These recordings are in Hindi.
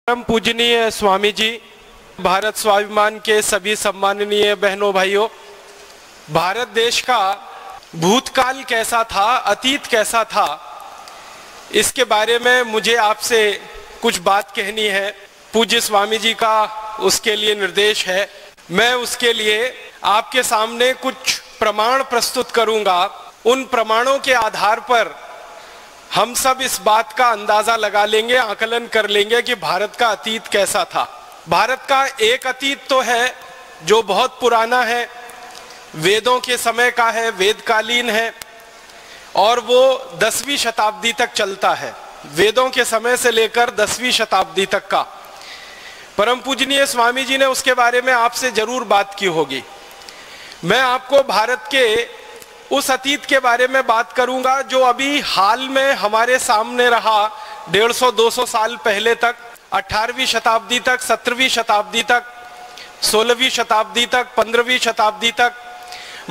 परम पूजनीय स्वामी जी, भारत स्वाभिमान के सभी सम्माननीय बहनों भाइयों, भारत देश का भूतकाल कैसा था, अतीत कैसा था, इसके बारे में मुझे आपसे कुछ बात कहनी है। पूज्य स्वामी जी का उसके लिए निर्देश है। मैं उसके लिए आपके सामने कुछ प्रमाण प्रस्तुत करूंगा। उन प्रमाणों के आधार पर हम सब इस बात का अंदाजा लगा लेंगे, आकलन कर लेंगे कि भारत का अतीत कैसा था। भारत का एक अतीत तो है जो बहुत पुराना है, वेदों के समय का है, वेदकालीन है, और वो 10वीं शताब्दी तक चलता है। वेदों के समय से लेकर 10वीं शताब्दी तक का। परम पूजनीय स्वामी जी ने उसके बारे में आपसे जरूर बात की होगी। मैं आपको भारत के उस अतीत के बारे में बात करूंगा जो अभी हाल में हमारे सामने रहा। 150-200 साल पहले तक, 18वीं शताब्दी तक, 17वीं शताब्दी तक, 16वीं शताब्दी तक, 15वीं शताब्दी तक,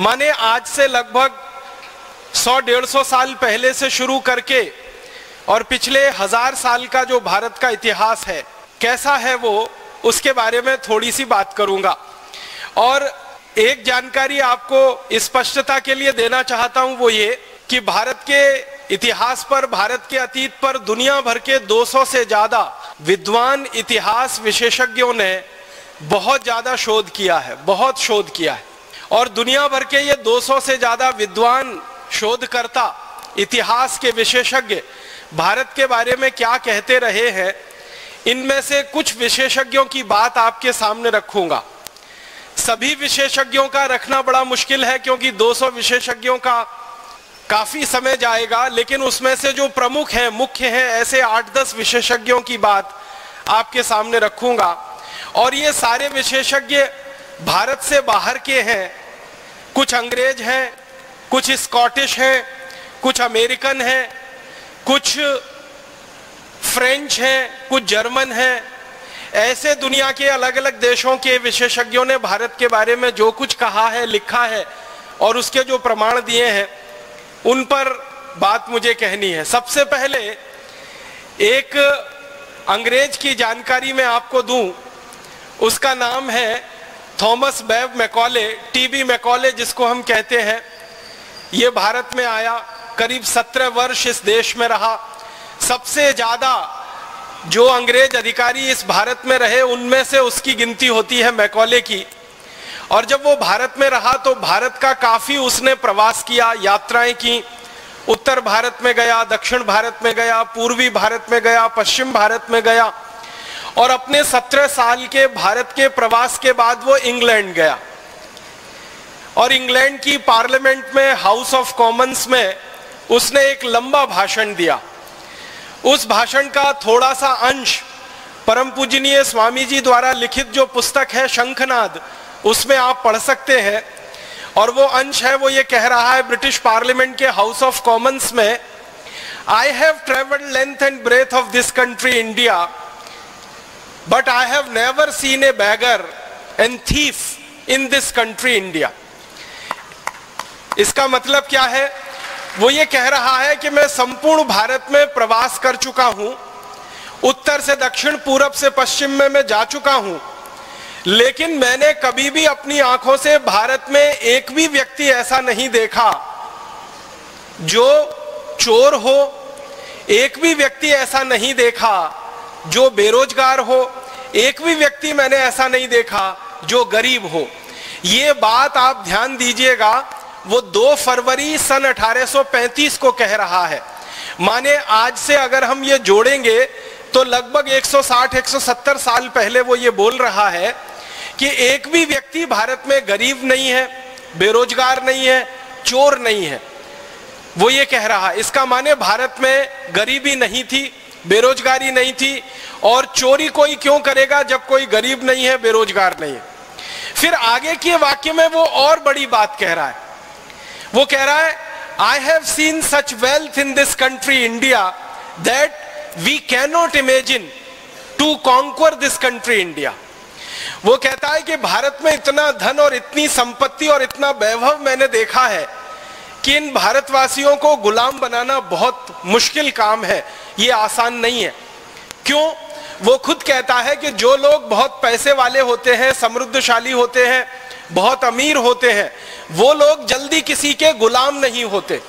माने आज से लगभग 100-150 साल पहले से शुरू करके और पिछले 1000 साल का जो भारत का इतिहास है कैसा है वो, उसके बारे में थोड़ी सी बात करूंगा। और एक जानकारी आपको स्पष्टता के लिए देना चाहता हूं, वो ये कि भारत के इतिहास पर, भारत के अतीत पर दुनिया भर के 200 से ज्यादा विद्वान इतिहास विशेषज्ञों ने बहुत ज्यादा शोध किया है, बहुत शोध किया है। और दुनिया भर के ये 200 से ज्यादा विद्वान शोधकर्ता, इतिहास के विशेषज्ञ भारत के बारे में क्या कहते रहे हैं, इनमें से कुछ विशेषज्ञों की बात आपके सामने रखूंगा। सभी विशेषज्ञों का रखना बड़ा मुश्किल है क्योंकि 200 विशेषज्ञों का काफी समय जाएगा, लेकिन उसमें से जो प्रमुख हैं, मुख्य हैं, ऐसे 8-10 विशेषज्ञों की बात आपके सामने रखूंगा। और ये सारे विशेषज्ञ भारत से बाहर के हैं। कुछ अंग्रेज हैं, कुछ स्कॉटिश हैं, कुछ अमेरिकन हैं, कुछ फ्रेंच हैं, कुछ जर्मन हैं। ऐसे दुनिया के अलग अलग देशों के विशेषज्ञों ने भारत के बारे में जो कुछ कहा है, लिखा है और उसके जो प्रमाण दिए हैं, उन पर बात मुझे कहनी है। सबसे पहले एक अंग्रेज की जानकारी मैं आपको दूं। उसका नाम है थॉमस बेब मैकॉले, टीबी मैकॉले जिसको हम कहते हैं। ये भारत में आया, करीब 17 वर्ष इस देश में रहा। सबसे ज्यादा जो अंग्रेज अधिकारी इस भारत में रहे उनमें से उसकी गिनती होती है मैकॉले की। और जब वो भारत में रहा तो भारत का काफी उसने प्रवास किया, यात्राएं की। उत्तर भारत में गया, दक्षिण भारत में गया, पूर्वी भारत में गया, पश्चिम भारत में गया। और अपने 17 साल के भारत के प्रवास के बाद वो इंग्लैंड गया और इंग्लैंड की पार्लियामेंट में, हाउस ऑफ कॉमन्स में उसने एक लंबा भाषण दिया। उस भाषण का थोड़ा सा अंश परम पूजनीय स्वामी जी द्वारा लिखित जो पुस्तक है शंखनाद, उसमें आप पढ़ सकते हैं। और वो अंश है, वो ये कह रहा है ब्रिटिश पार्लियामेंट के हाउस ऑफ कॉमन्स में, I have travelled length and breadth of this country India, but I have never seen a beggar and thief in this country India. इसका मतलब क्या है? वो ये कह रहा है कि मैं संपूर्ण भारत में प्रवास कर चुका हूं, उत्तर से दक्षिण, पूरब से पश्चिम में मैं जा चुका हूं, लेकिन मैंने कभी भी अपनी आंखों से भारत में एक भी व्यक्ति ऐसा नहीं देखा जो चोर हो, एक भी व्यक्ति ऐसा नहीं देखा जो बेरोजगार हो, एक भी व्यक्ति मैंने ऐसा नहीं देखा जो गरीब हो। ये बात आप ध्यान दीजिएगा, वो 2 फरवरी सन 1835 को कह रहा है। माने आज से अगर हम ये जोड़ेंगे तो लगभग 160-170 साल पहले वो ये बोल रहा है कि एक भी व्यक्ति भारत में गरीब नहीं है, बेरोजगार नहीं है, चोर नहीं है। वो ये कह रहा है। इसका माने भारत में गरीबी नहीं थी, बेरोजगारी नहीं थी, और चोरी कोई क्यों करेगा जब कोई गरीब नहीं है, बेरोजगार नहीं है। फिर आगे के वाक्य में वो और बड़ी बात कह रहा है। वो कह रहा है, I have seen such wealth in this country India that we can not imagine to conquer this country India. वो कहता है कि भारत में इतना धन और इतनी संपत्ति और इतना वैभव मैंने देखा है कि इन भारतवासियों को गुलाम बनाना बहुत मुश्किल काम है, ये आसान नहीं है। क्यों? वो खुद कहता है कि जो लोग बहुत पैसे वाले होते हैं, समृद्धशाली होते हैं, बहुत अमीर होते हैं, वो लोग जल्दी किसी के गुलाम नहीं होते।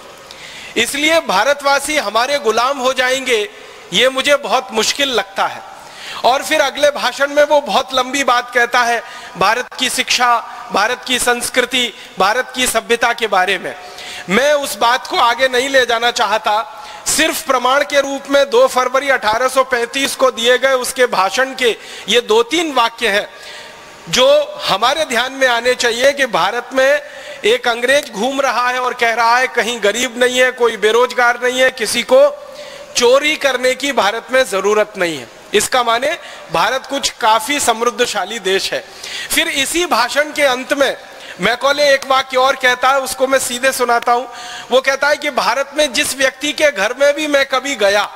इसलिए भारतवासी हमारे गुलाम हो जाएंगे, ये मुझे बहुत मुश्किल लगता है। और फिर अगले भाषण में वो बहुत लंबी बात कहता है भारत की शिक्षा, भारत की संस्कृति, भारत की सभ्यता के बारे में। मैं उस बात को आगे नहीं ले जाना चाहता, सिर्फ प्रमाण के रूप में 2 फरवरी 1835 को दिए गए उसके भाषण के ये 2-3 वाक्य हैं जो हमारे ध्यान में आने चाहिए कि भारत में एक अंग्रेज घूम रहा है और कह रहा है कहीं गरीब नहीं है, कोई बेरोजगार नहीं है, किसी को चोरी करने की भारत में जरूरत नहीं है। इसका माने भारत कुछ काफी समृद्धशाली देश है। फिर इसी भाषण के अंत में मैकॉले एक वाक्य और कहता है, उसको मैं सीधे सुनाता हूं। वो कहता है कि भारत में जिस व्यक्ति के घर में भी मैं कभी गया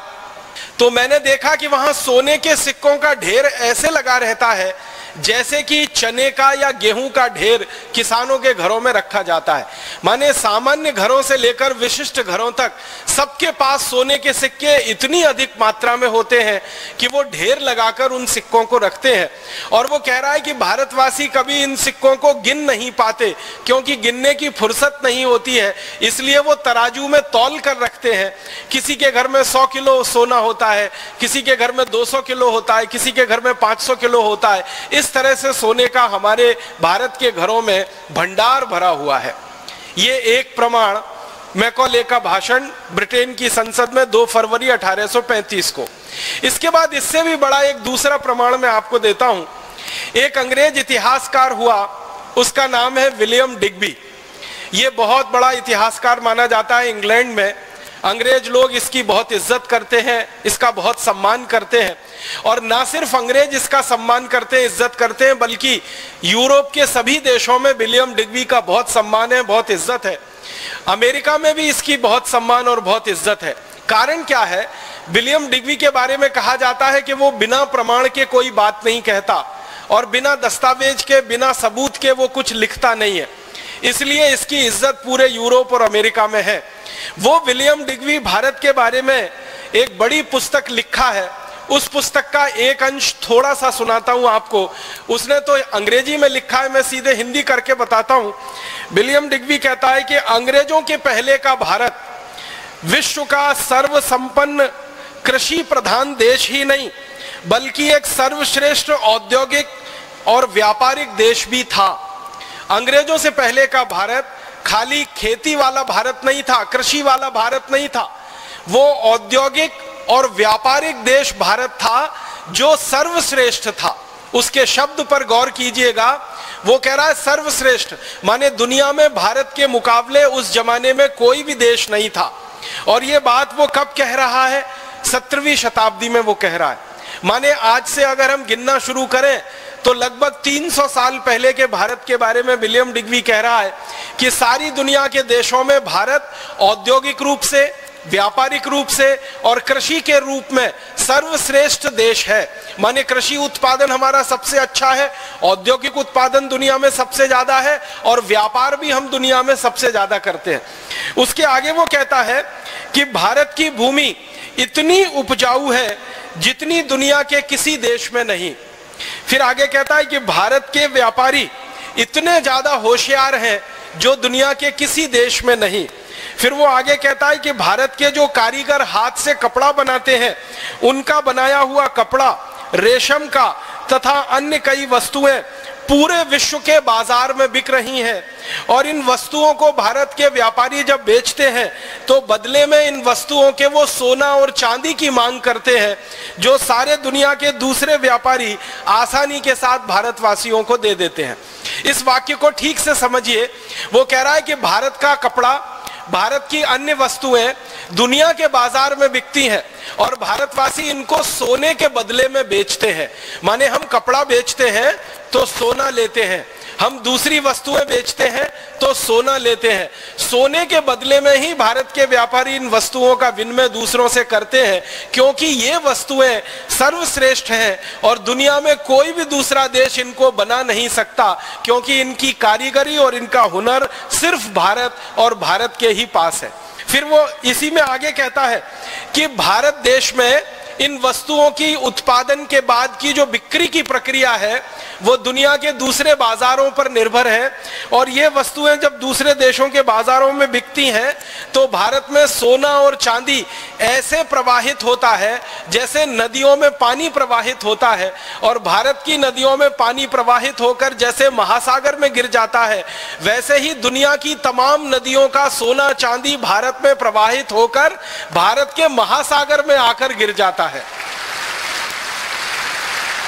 तो मैंने देखा कि वहां सोने के सिक्कों का ढेर ऐसे लगा रहता है जैसे कि चने का या गेहूं का ढेर किसानों के घरों में रखा जाता है। माने सामान्य घरों से लेकर विशिष्ट घरों तक सबके पास सोने के सिक्के इतनी अधिक मात्रा में होते हैं कि वो ढेर लगाकर उन सिक्कों को रखते हैं। और वो कह रहा है कि भारतवासी कभी इन सिक्कों को गिन नहीं पाते क्योंकि गिनने की फुर्सत नहीं होती है, इसलिए वो तराजू में तौल कर रखते हैं। किसी के घर में 100 किलो सोना होता है, किसी के घर में 200 किलो होता है, किसी के घर में 500 किलो होता है। इस तरह से सोने का हमारे भारत के घरों में भंडार भरा हुआ है। ये एक प्रमाण मैकॉले का भाषण ब्रिटेन की संसद में 2 फरवरी 1835 को। इसके बाद इससे भी बड़ा एक दूसरा प्रमाण मैं आपको देता हूं। एक अंग्रेज इतिहासकार हुआ, उसका नाम है विलियम डिग्बी। ये बहुत बड़ा इतिहासकार माना जाता है इंग्लैंड में। अंग्रेज लोग इसकी बहुत इज्जत करते हैं, इसका बहुत सम्मान करते हैं। और ना सिर्फ अंग्रेज इसका सम्मान करते हैं, इज्जत करते हैं, बल्कि यूरोप के सभी देशों में विलियम डिग्बी का बहुत सम्मान है, बहुत इज्जत है। अमेरिका में भी इसकी बहुत सम्मान और बहुत इज्जत है। कारण क्या है? विलियम डिग्बी के बारे में कहा जाता है कि वो बिना प्रमाण के कोई बात नहीं कहता और बिना दस्तावेज के, बिना सबूत के वो कुछ लिखता नहीं है। इसलिए इसकी इज्जत पूरे यूरोप और अमेरिका में है। वो विलियम डिग्बी भारत के बारे में एक बड़ी पुस्तक लिखा है। उस पुस्तक का एक अंश थोड़ा सा सुनाता हूं आपको। उसने तो अंग्रेजी में लिखा है, मैं सीधे हिंदी करके बताता हूं। विलियम डिग्बी कहता है कि अंग्रेजों के पहले का भारत विश्व का सर्वसंपन्न कृषि प्रधान देश ही नहीं बल्कि एक सर्वश्रेष्ठ औद्योगिक और व्यापारिक देश भी था। अंग्रेजों से पहले का भारत खाली खेती वाला भारत नहीं था, कृषि वाला भारत नहीं था, वो औद्योगिक और व्यापारिक देश भारत था जो सर्वश्रेष्ठ था। उसके शब्द पर गौर कीजिएगा, वो कह रहा है सर्वश्रेष्ठ, माने दुनिया में भारत के मुकाबले उस जमाने में कोई भी देश नहीं था। और ये बात वो कब कह रहा है? 17वीं शताब्दी में वो कह रहा है। माने आज से अगर हम गिनना शुरू करें तो लगभग 300 साल पहले के भारत के बारे में विलियम डिग्बी कह रहा है कि सारी दुनिया के देशों में भारत औद्योगिक रूप से, व्यापारिक रूप से और कृषि के रूप में सर्वश्रेष्ठ देश है। माने कृषि उत्पादन हमारा सबसे अच्छा है, औद्योगिक उत्पादन दुनिया में सबसे ज्यादा है और व्यापार भी हम दुनिया में सबसे ज्यादा करते हैं। उसके आगे वो कहता है कि भारत की भूमि इतनी उपजाऊ है जितनी दुनिया के किसी देश में नहीं। फिर आगे कहता है कि भारत के व्यापारी इतने ज्यादा होशियार हैं जो दुनिया के किसी देश में नहीं। फिर वो आगे कहता है कि भारत के जो कारीगर हाथ से कपड़ा बनाते हैं, उनका बनाया हुआ कपड़ा, रेशम का तथा अन्य कई वस्तुएं पूरे विश्व के बाजार में बिक रही हैं। और इन वस्तुओं को भारत के व्यापारी जब बेचते हैं तो बदले में इन वस्तुओं के वो सोना और चांदी की मांग करते हैं जो सारे दुनिया के दूसरे व्यापारी आसानी के साथ भारतवासियों को दे देते हैं। इस वाक्य को ठीक से समझिए। वो कह रहा है कि भारत का कपड़ा, भारत की अन्य वस्तुएं दुनिया के बाजार में बिकती हैं और भारतवासी इनको सोने के बदले में बेचते हैं। माने हम कपड़ा बेचते हैं तो सोना लेते हैं, हम दूसरी वस्तुएं बेचते हैं तो सोना लेते हैं। सोने के बदले में ही भारत के व्यापारी इन वस्तुओं का विनिमय दूसरों से करते हैं क्योंकि ये वस्तुएं सर्वश्रेष्ठ हैं और दुनिया में कोई भी दूसरा देश इनको बना नहीं सकता क्योंकि इनकी कारीगरी और इनका हुनर सिर्फ भारत और भारत के ही पास है। फिर वो इसी में आगे कहता है कि भारत देश में इन वस्तुओं की उत्पादन के बाद की जो बिक्री की प्रक्रिया है वो दुनिया के दूसरे बाजारों पर निर्भर है। और ये वस्तुएं जब दूसरे देशों के बाजारों में बिकती हैं तो भारत में सोना और चांदी ऐसे प्रवाहित होता है जैसे नदियों में पानी प्रवाहित होता है। और भारत की नदियों में पानी प्रवाहित होकर जैसे महासागर में गिर जाता है, वैसे ही दुनिया की तमाम नदियों का सोना चांदी भारत में प्रवाहित होकर भारत के महासागर में आकर गिर जाता है।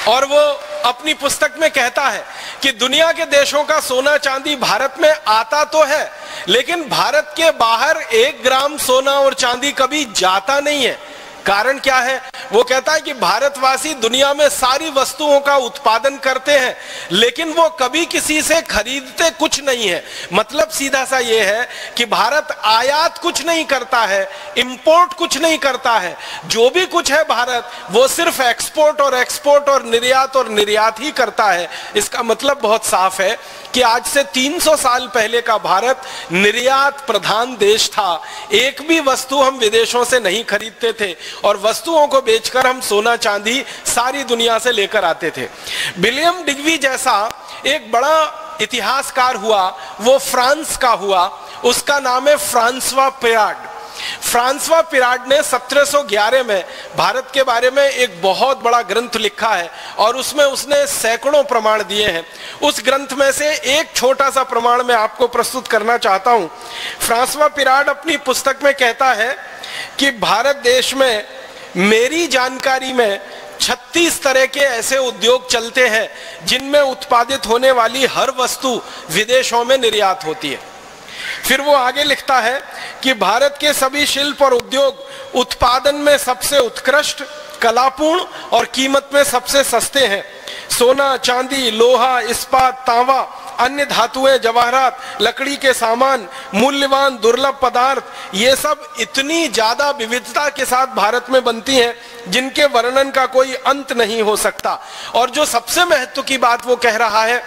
और वो अपनी पुस्तक में कहता है कि दुनिया के देशों का सोना चांदी भारत में आता तो है, लेकिन भारत के बाहर 1 ग्राम सोना और चांदी कभी जाता नहीं है। कारण क्या है? वो कहता है कि भारतवासी दुनिया में सारी वस्तुओं का उत्पादन करते हैं, लेकिन वो कभी किसी से खरीदते कुछ नहीं है। मतलब सीधा सा ये है कि भारत आयात कुछ नहीं करता है, इंपोर्ट कुछ नहीं करता है। जो भी कुछ है भारत, वो सिर्फ एक्सपोर्ट और निर्यात ही करता है। इसका मतलब बहुत साफ है कि आज से 300 साल पहले का भारत निर्यात प्रधान देश था। एक भी वस्तु हम विदेशों से नहीं खरीदते थे और वस्तुओं को बेचकर हम सोना चांदी सारी दुनिया से लेकर आते थे। विलियम डिग्वी जैसा एक बड़ा इतिहासकार हुआ, वो फ्रांस का हुआ। उसका नाम है फ्रांसवा पिराड। फ्रांसवा पिराड ने 1711 में भारत के बारे में एक बहुत बड़ा ग्रंथ लिखा है और उसमें उसने सैकड़ों प्रमाण दिए हैं। उस ग्रंथ में से एक छोटा सा प्रमाण मैं आपको प्रस्तुत करना चाहता हूं। फ्रांसवा पिराड अपनी पुस्तक में कहता है कि भारत देश में मेरी जानकारी में 36 तरह के ऐसे उद्योग चलते हैं जिनमें उत्पादित होने वाली हर वस्तु विदेशों में निर्यात होती है। फिर वो आगे लिखता है कि भारत के सभी शिल्प और उद्योग उत्पादन में सबसे उत्कृष्ट, कलापूर्ण और कीमत में सबसे सस्ते हैं। सोना, चांदी, लोहा, इस्पात, तांबा, अन्य धातुएं, जवाहरात, लकड़ी के सामान, मूल्यवान दुर्लभ पदार्थ, ये सब इतनी ज्यादा विविधता के साथ भारत में बनती हैं जिनके वर्णन का कोई अंत नहीं हो सकता। और जो सबसे महत्व की बात वो कह रहा है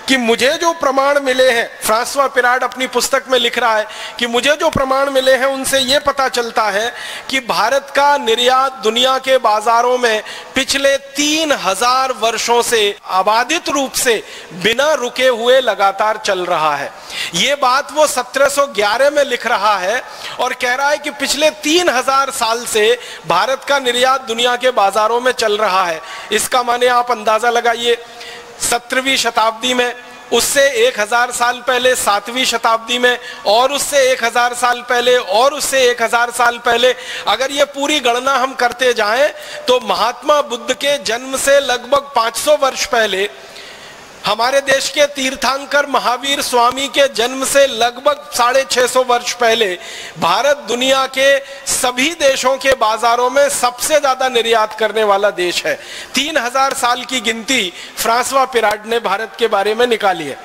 कि मुझे जो प्रमाण मिले हैं, फ्रांसवा पिराड अपनी पुस्तक में लिख रहा है कि मुझे जो प्रमाण मिले हैं उनसे ये पता चलता है कि भारत का निर्यात दुनिया के बाजारों में पिछले 3000 वर्षों से अबाधित रूप से बिना रुके हुए लगातार चल रहा है। ये बात वो 1711 में लिख रहा है और कह रहा है कि पिछले 3000 साल से भारत का निर्यात दुनिया के बाजारों में चल रहा है। इसका माने आप अंदाजा लगाइए, 17वीं शताब्दी में, उससे 1000 साल पहले 7वीं शताब्दी में, और उससे 1000 साल पहले, और उससे 1000 साल पहले, अगर ये पूरी गणना हम करते जाएं तो महात्मा बुद्ध के जन्म से लगभग 500 वर्ष पहले, हमारे देश के तीर्थंकर महावीर स्वामी के जन्म से लगभग 650 वर्ष पहले भारत दुनिया के सभी देशों के बाजारों में सबसे ज्यादा निर्यात करने वाला देश है। 3000 साल की गिनती फ्रांसवा पिराड ने भारत के बारे में निकाली है।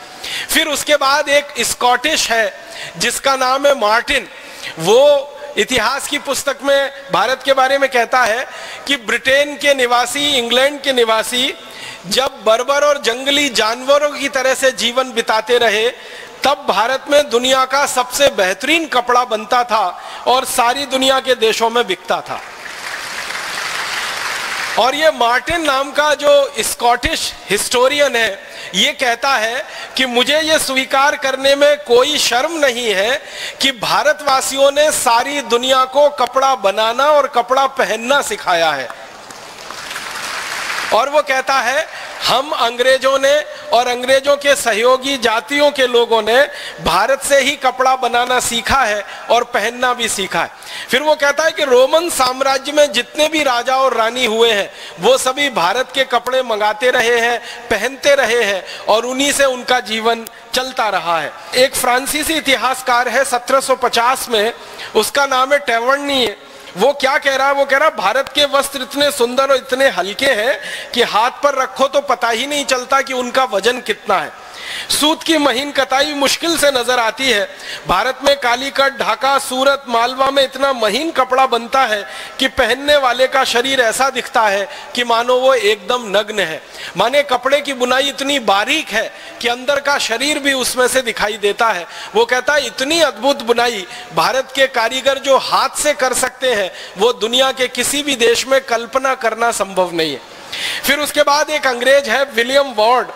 फिर उसके बाद एक स्कॉटिश है जिसका नाम है मार्टिन। वो इतिहास की पुस्तक में भारत के बारे में कहता है कि ब्रिटेन के निवासी, इंग्लैंड के निवासी जब बर्बर और जंगली जानवरों की तरह से जीवन बिताते रहे, तब भारत में दुनिया का सबसे बेहतरीन कपड़ा बनता था और सारी दुनिया के देशों में बिकता था। और ये मार्टिन नाम का जो स्कॉटिश हिस्टोरियन है, ये कहता है कि मुझे ये स्वीकार करने में कोई शर्म नहीं है कि भारतवासियों ने सारी दुनिया को कपड़ा बनाना और कपड़ा पहनना सिखाया है। और वो कहता है हम अंग्रेजों ने और अंग्रेजों के सहयोगी जातियों के लोगों ने भारत से ही कपड़ा बनाना सीखा है और पहनना भी सीखा है। फिर वो कहता है कि रोमन साम्राज्य में जितने भी राजा और रानी हुए हैं वो सभी भारत के कपड़े मंगाते रहे हैं, पहनते रहे हैं और उन्हीं से उनका जीवन चलता रहा है। एक फ्रांसीसी इतिहासकार है 1750 में, उसका नाम है टेवर्नी। वो क्या कह रहा है? वो कह रहा है भारत के वस्त्र इतने सुंदर और इतने हल्के हैं कि हाथ पर रखो तो पता ही नहीं चलता कि उनका वजन कितना है। सूत की महीन कताई मुश्किल से नजर आती है। भारत में कालीकट, ढाका, सूरत, मालवा में इतना महीन कपड़ा बनता है कि पहनने वाले का शरीर ऐसा दिखता है कि मानो वो एकदम नग्न है। माने कपड़े की बुनाई इतनी बारीक है कि अंदर का शरीर भी उसमें से दिखाई देता है। वो कहता है इतनी अद्भुत बुनाई भारत के कारीगर जो हाथ से कर सकते हैं वो दुनिया के किसी भी देश में कल्पना करना संभव नहीं है। फिर उसके बाद एक अंग्रेज है विलियम वॉर्ड,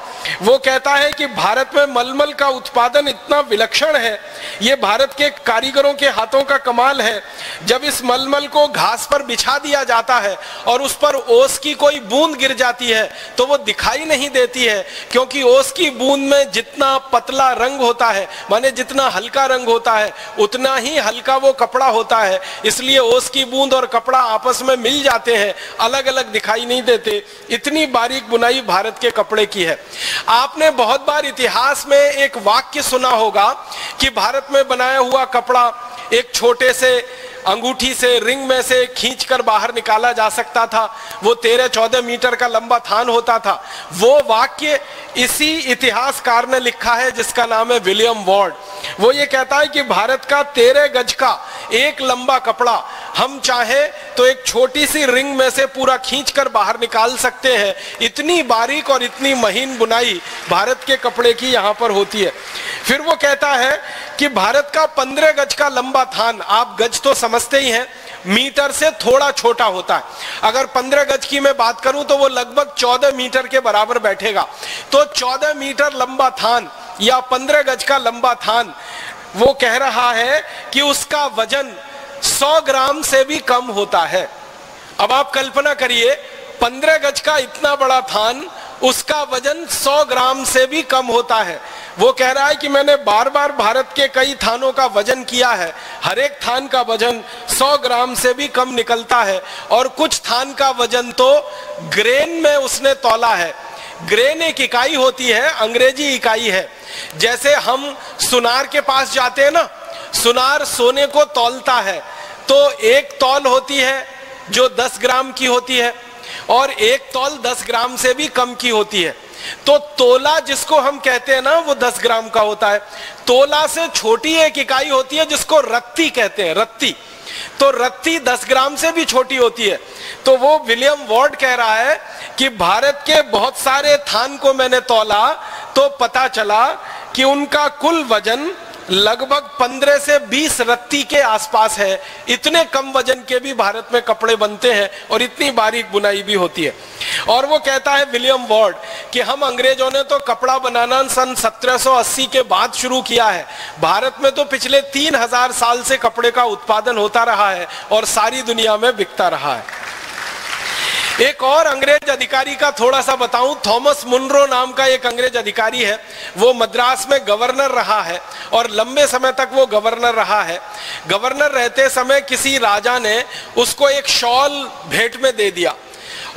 वो कहता है कि भारत में मलमल का उत्पादन इतना विलक्षण है, ये भारत के कारीगरों के हाथों का कमाल है। जब इस मलमल को घास पर बिछा दिया जाता है और उस पर ओस की कोई बूंद गिर जाती है तो वो दिखाई नहीं देती है, क्योंकि ओस की बूंद में जितना पतला रंग होता है, माने जितना हल्का रंग होता है, उतना ही हल्का वो कपड़ा होता है। इसलिए ओस की बूंद और कपड़ा आपस में मिल जाते हैं, अलग अलग दिखाई नहीं देते। इतनी बारीक बुनाई भारत के कपड़े की है। आपने बहुत बार इतिहास में एक वाक्य सुना होगा कि भारत में बनाया हुआ कपड़ा एक छोटे से अंगूठी से, रिंग में से खींचकर बाहर निकाला जा सकता था, वो 13-14 मीटर का लंबा थान होता था। वो वाक्य इसी इतिहासकार ने लिखा है जिसका नाम है विलियम वॉर्ड। वो ये कहता है कि भारत का 13 गज का एक लंबा कपड़ा हम चाहे तो एक छोटी सी रिंग में से पूरा खींचकर बाहर निकाल सकते हैं। इतनी बारीक और इतनी महीन बुनाई भारत के कपड़े की यहाँ पर होती है। फिर वो कहता है कि भारत का 15 गज का लंबा थान, आप गज तो समझते ही हैं, मीटर से थोड़ा छोटा होता है। अगर 15 गज की मैं बात करूं तो वो लगभग 14 मीटर के बराबर बैठेगा। तो 14 मीटर लंबा थान या 15 गज का लंबा थान, वो कह रहा है कि उसका वजन 100 ग्राम से भी कम होता है। अब आप कल्पना करिए, 15 गज का इतना बड़ा थान, उसका वजन 100 ग्राम से भी कम होता है। वो कह रहा है कि मैंने बार बार भारत के कई थानों का वजन किया है, हर एक थान का वजन 100 ग्राम से भी कम निकलता है। और कुछ थान का वजन तो ग्रेन में उसने तौला है। ग्रेन एक इकाई होती है, अंग्रेजी इकाई है। जैसे हम सुनार के पास जाते हैं ना, सुनार सोने को तौलता है, तो एक तौल होती है जो 10 ग्राम की होती है और एक तौल 10 ग्राम से भी कम की होती है। तो तोला जिसको हम कहते हैं ना, वो 10 ग्राम का होता है। तोला से छोटी एक इकाई होती है जिसको रत्ती कहते हैं, रत्ती। तो रत्ती 10 ग्राम से भी छोटी होती है। तो वो विलियम वॉर्ड कह रहा है कि भारत के बहुत सारे थान को मैंने तौला तो पता चला कि उनका कुल वजन लगभग 15 से 20 रत्ती के आसपास है। इतने कम वजन के भी भारत में कपड़े बनते हैं और इतनी बारीक बुनाई भी होती है। और वो कहता है विलियम वॉर्ड कि हम अंग्रेजों ने तो कपड़ा बनाना सन 1780 के बाद शुरू किया है, भारत में तो पिछले 3000 साल से कपड़े का उत्पादन होता रहा है और सारी दुनिया में बिकता रहा है। एक और अंग्रेज अधिकारी का थोड़ा सा बताऊं, थॉमस मुनरो नाम का एक अंग्रेज अधिकारी है। वो मद्रास में गवर्नर रहा है और लंबे समय तक वो गवर्नर रहा है। गवर्नर रहते समय किसी राजा ने उसको एक शॉल भेंट में दे दिया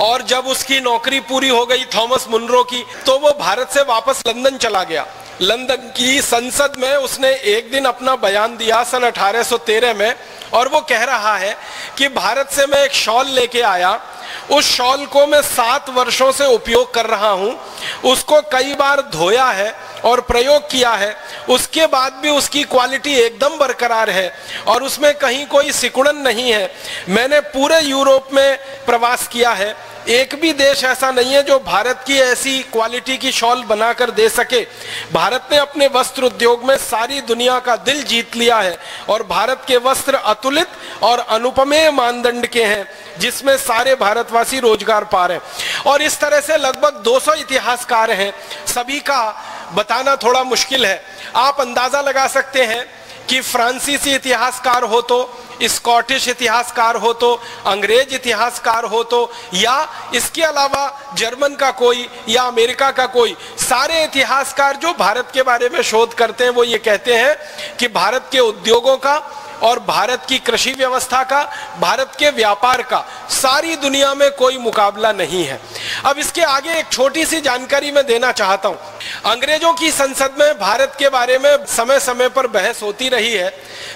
और जब उसकी नौकरी पूरी हो गई थॉमस मुनरो की, तो वो भारत से वापस लंदन चला गया। लंदन की संसद में उसने एक दिन अपना बयान दिया सन 1813 में, और वो कह रहा है कि भारत से मैं एक शॉल लेके आया, उस शॉल को मैं 7 वर्षों से उपयोग कर रहा हूं, उसको कई बार धोया है और प्रयोग किया है, उसके बाद भी उसकी क्वालिटी एकदम बरकरार है और उसमें कहीं कोई सिकुड़न नहीं है। मैंने पूरे यूरोप में प्रवास किया है, एक भी देश ऐसा नहीं है जो भारत की ऐसी क्वालिटी की शॉल बनाकर दे सके। भारत ने अपने वस्त्र उद्योग में सारी दुनिया का दिल जीत लिया है और भारत के वस्त्र अतुलित और अनुपमेय मानदंड के हैं, जिसमें सारे भारतवासी रोजगार पा रहे हैं। और इस तरह से लगभग 200 इतिहासकार हैं, सभी का बताना थोड़ा मुश्किल है। आप अंदाजा लगा सकते हैं कि फ्रांसीसी इतिहासकार हो तो, स्कॉटिश इतिहासकार हो तो, अंग्रेज इतिहासकार हो तो, या इसके अलावा जर्मन का कोई या अमेरिका का कोई, सारे इतिहासकार जो भारत के बारे में शोध करते हैं वो ये कहते हैं कि भारत के उद्योगों का और भारत की कृषि व्यवस्था का, भारत के व्यापार का सारी दुनिया में कोई मुकाबला नहीं है। अब इसके आगे एक छोटी सी जानकारी मैं देना चाहता हूं। अंग्रेजों की संसद में भारत के बारे में समय समय पर बहस होती रही है।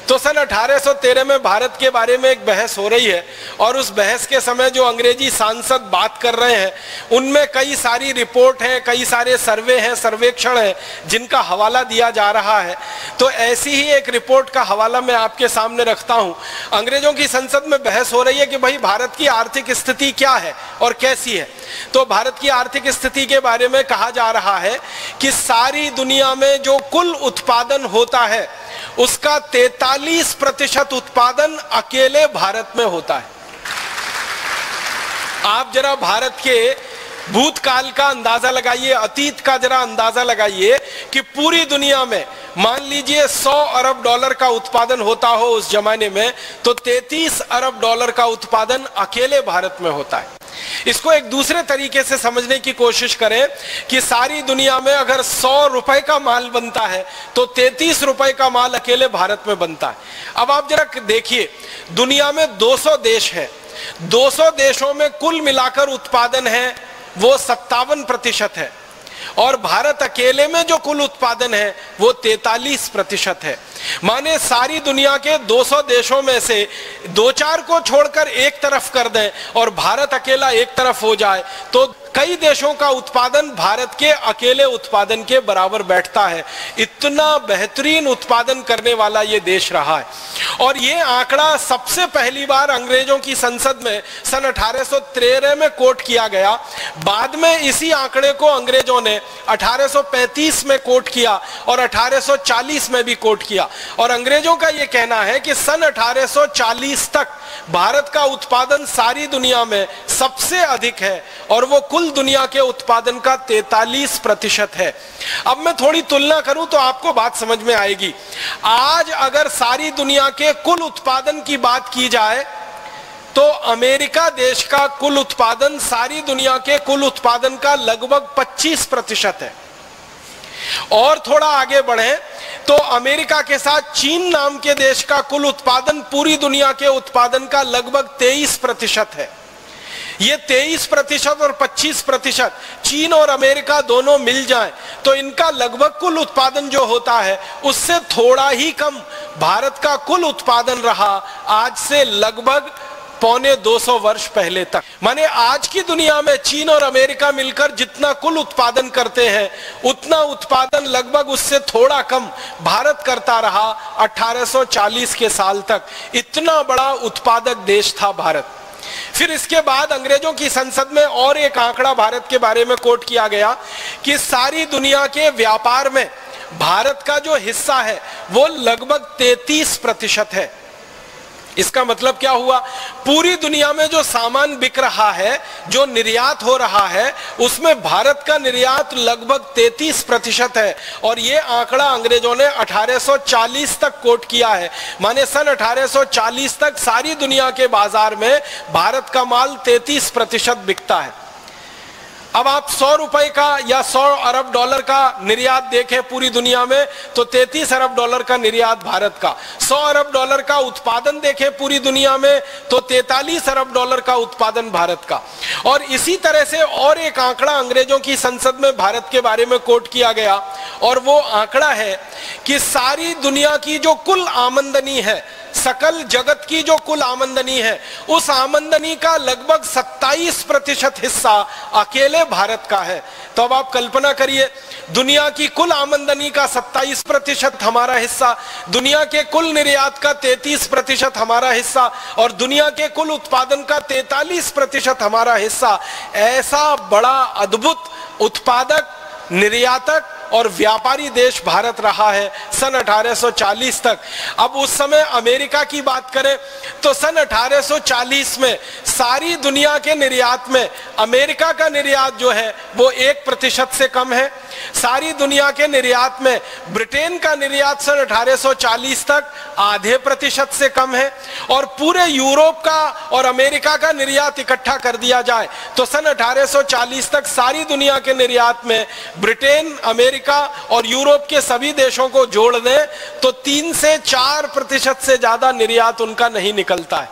तो सन 1813 में भारत के बारे में एक बहस हो रही है और उस बहस के समय जो अंग्रेजी सांसद बात कर रहे हैं उनमें कई सारी रिपोर्ट हैं, कई सारे सर्वे हैं, सर्वेक्षण हैं जिनका हवाला दिया जा रहा है। तो ऐसी ही एक रिपोर्ट का हवाला मैं आपके सामने रखता हूं। अंग्रेजों की संसद में बहस हो रही है कि भाई भारत की आर्थिक स्थिति क्या है और कैसी है। तो भारत की आर्थिक स्थिति के बारे में कहा जा रहा है कि सारी दुनिया में जो कुल उत्पादन होता है उसका 43% उत्पादन अकेले भारत में होता है। आप जरा भारत के भूतकाल का अंदाजा लगाइए, अतीत का जरा अंदाजा लगाइए कि पूरी दुनिया में मान लीजिए 100 अरब डॉलर का उत्पादन होता हो उस जमाने में, तो 33 अरब डॉलर का उत्पादन अकेले भारत में होता है। इसको एक दूसरे तरीके से समझने की कोशिश करें कि सारी दुनिया में अगर 100 रुपए का माल बनता है तो 33 रुपए का माल अकेले भारत में बनता है। अब आप जरा देखिए, दुनिया में 200 देश हैं, 200 देशों में कुल मिलाकर उत्पादन है वो 57% है और भारत अकेले में जो कुल उत्पादन है वो 43% है। माने सारी दुनिया के 200 देशों में से 2-4 को छोड़कर एक तरफ कर दें और भारत अकेला एक तरफ हो जाए तो कई देशों का उत्पादन भारत के अकेले उत्पादन के बराबर बैठता है। इतना बेहतरीन उत्पादन करने वाला ये देश रहा है। और ये आंकड़ा सबसे पहली बार अंग्रेजों की संसद में सन 1813 में कोट किया गया। बाद में इसी आंकड़े को अंग्रेजों ने 1835 में कोट किया और 1840 में भी कोट किया। और अंग्रेजों का यह कहना है कि सन 1840 तक भारत का उत्पादन सारी दुनिया में सबसे अधिक है और वो कुल दुनिया के उत्पादन का 43% है। अब मैं थोड़ी तुलना करूं तो आपको बात समझ में आएगी। आज अगर सारी दुनिया के कुल उत्पादन की बात की जाए तो अमेरिका देश का कुल उत्पादन सारी दुनिया के कुल उत्पादन का लगभग 25% है। और थोड़ा आगे बढ़े तो अमेरिका के साथ चीन नाम के देश का कुल उत्पादन पूरी दुनिया के उत्पादन का लगभग 23% है। ये 23% और 25% चीन और अमेरिका दोनों मिल जाएं तो इनका लगभग कुल उत्पादन जो होता है उससे थोड़ा ही कम भारत का कुल उत्पादन रहा आज से लगभग 250 वर्ष पहले तक। माने आज की दुनिया में चीन और अमेरिका मिलकर जितना कुल उत्पादन करते हैं उतना उत्पादन लगभग उससे थोड़ा कम भारत करता रहा 1840 के साल तक। इतना बड़ा उत्पादक देश था भारत। फिर इसके बाद अंग्रेजों की संसद में और एक आंकड़ा भारत के बारे में कोट किया गया कि सारी दुनिया के व्यापार में भारत का जो हिस्सा है वो लगभग 33% है। इसका मतलब क्या हुआ, पूरी दुनिया में जो सामान बिक रहा है, जो निर्यात हो रहा है, उसमें भारत का निर्यात लगभग 33% है। और ये आंकड़ा अंग्रेजों ने 1840 तक कोट किया है। माने सन 1840 तक सारी दुनिया के बाजार में भारत का माल 33% बिकता है। अब आप 100 रुपए का या 100 अरब डॉलर का निर्यात देखें पूरी दुनिया में तो 33 अरब डॉलर का निर्यात भारत का। 100 अरब डॉलर का उत्पादन देखें पूरी दुनिया में तो 43 अरब डॉलर का उत्पादन भारत का। और इसी तरह से और एक आंकड़ा अंग्रेजों की संसद में भारत के बारे में कोट किया गया और वो आंकड़ा है कि सारी दुनिया की जो कुल आमदनी है, सकल जगत की जो कुल आमदनी है, उस आमदनी का लगभग 27% हिस्सा अकेले भारत का है। तो अब आप कल्पना करिए, दुनिया की कुल आमदनी का 27% हमारा हिस्सा, दुनिया के कुल निर्यात का 33% हमारा हिस्सा और दुनिया के कुल उत्पादन का 43% हमारा हिस्सा। ऐसा बड़ा अद्भुत उत्पादक, निर्यातक और व्यापारी देश भारत रहा है सन 1840 तक। अब उस समय अमेरिका की बात करें तो सन 1840 में सारी दुनिया के निर्यात में अमेरिका का निर्यात जो है वो 1% से कम है। सारी दुनिया के निर्यात में ब्रिटेन का निर्यात सन 1840 तक आधे % से कम है। और पूरे यूरोप का और अमेरिका का निर्यात इकट्ठा कर दिया जाए तो सन 1840 तक सारी दुनिया के निर्यात में ब्रिटेन, अमेरिका और यूरोप के सभी देशों को जोड़ दें तो 3 से 4% से ज्यादा निर्यात उनका नहीं निकलता है।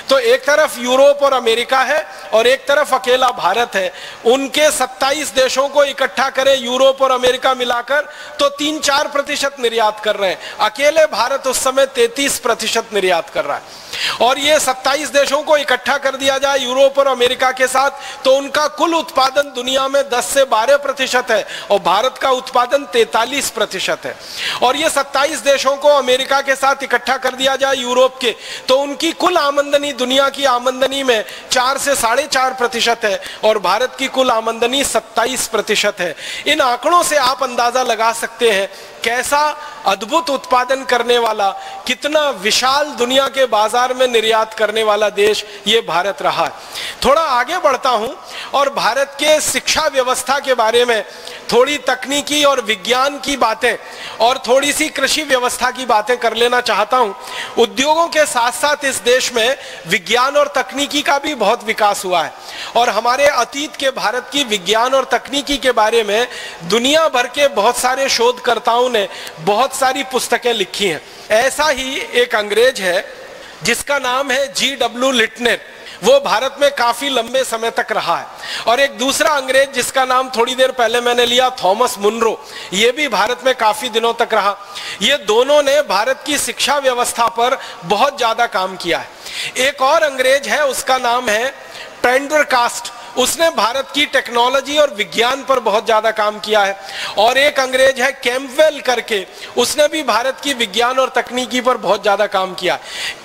तो एक तरफ यूरोप और अमेरिका है और एक तरफ अकेला भारत है। उनके 27 देशों को इकट्ठा करें, यूरोप यूरोप और अमेरिका मिलाकर तो 3-4% निर्यात कर रहे हैं। अकेले भारत उस समय 33% निर्यात कर रहा है। और ये 27 देशों को इकट्ठा कर दिया जाए यूरोप और अमेरिका के साथ, तो उनका कुल उत्पादन दुनिया में 10 से 12% है और भारत का उत्पादन 43% है। और ये 27 देशों को अमेरिका के साथ इकट्ठा कर दिया जाए यूरोप के, तो उनकी कुल आमदनी दुनिया की आमदनी में 4 से 4.5% है और भारत की कुल आमदनी 27% है। इन आंकड़ों से आप अंदाजा लगा सकते हैं कैसा अद्भुत उत्पादन करने वाला, कितना विशाल दुनिया के बाजार में निर्यात करने वाला देश ये भारत रहा है। थोड़ा आगे बढ़ता हूं और भारत के शिक्षा व्यवस्था के बारे में थोड़ी तकनीकी और विज्ञान की बातें और थोड़ी सी कृषि व्यवस्था की बातें कर लेना चाहता हूं। उद्योगों के साथ साथ इस देश में विज्ञान और तकनीकी का भी बहुत विकास हुआ है और हमारे अतीत के भारत की विज्ञान और तकनीकी के बारे में दुनिया भर के बहुत सारे शोधकर्ताओं ने बहुत सारी पुस्तकें लिखी हैं। ऐसा ही एक अंग्रेज है जिसका नाम है G.W. लिटनर, वो भारत में काफी लंबे समय तक रहा है। और एक दूसरा अंग्रेज जिसका नाम थोड़ी देर पहले मैंने लिया, थॉमस मुनरो, ये भी भारत में काफी दिनों तक रहा। ये दोनों ने भारत की शिक्षा व्यवस्था पर बहुत ज्यादा काम किया है। एक और अंग्रेज है, उसका नाम है पेंडरकास्ट, उसने भारत की टेक्नोलॉजी और विज्ञान पर बहुत ज्यादा काम किया है। और एक अंग्रेज है कैम्पबेल करके, उसने भी भारत की विज्ञान और तकनीकी पर बहुत ज्यादा काम किया।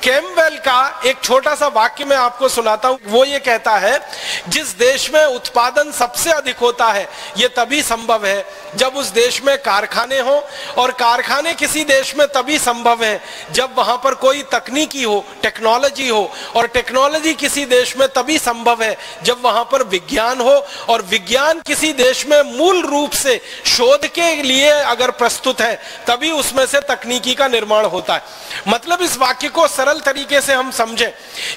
कैम्पबेल का एक छोटा सा वाक्य मैं आपको सुनाता हूं। वो ये कहता है, जिस देश में उत्पादन सबसे अधिक होता है ये तभी संभव है जब उस देश में कारखाने हो, और कारखाने किसी देश में तभी संभव है जब वहां पर कोई तकनीकी हो, टेक्नोलॉजी हो, और टेक्नोलॉजी किसी देश में तभी संभव है जब वहां पर विज्ञान हो, और विज्ञान किसी देश में मूल रूप से शोध के लिए अगर प्रस्तुत है तभी उसमें से तकनीकी का निर्माण होता है। मतलब इस वाक्य को सरल तरीके से हम समझें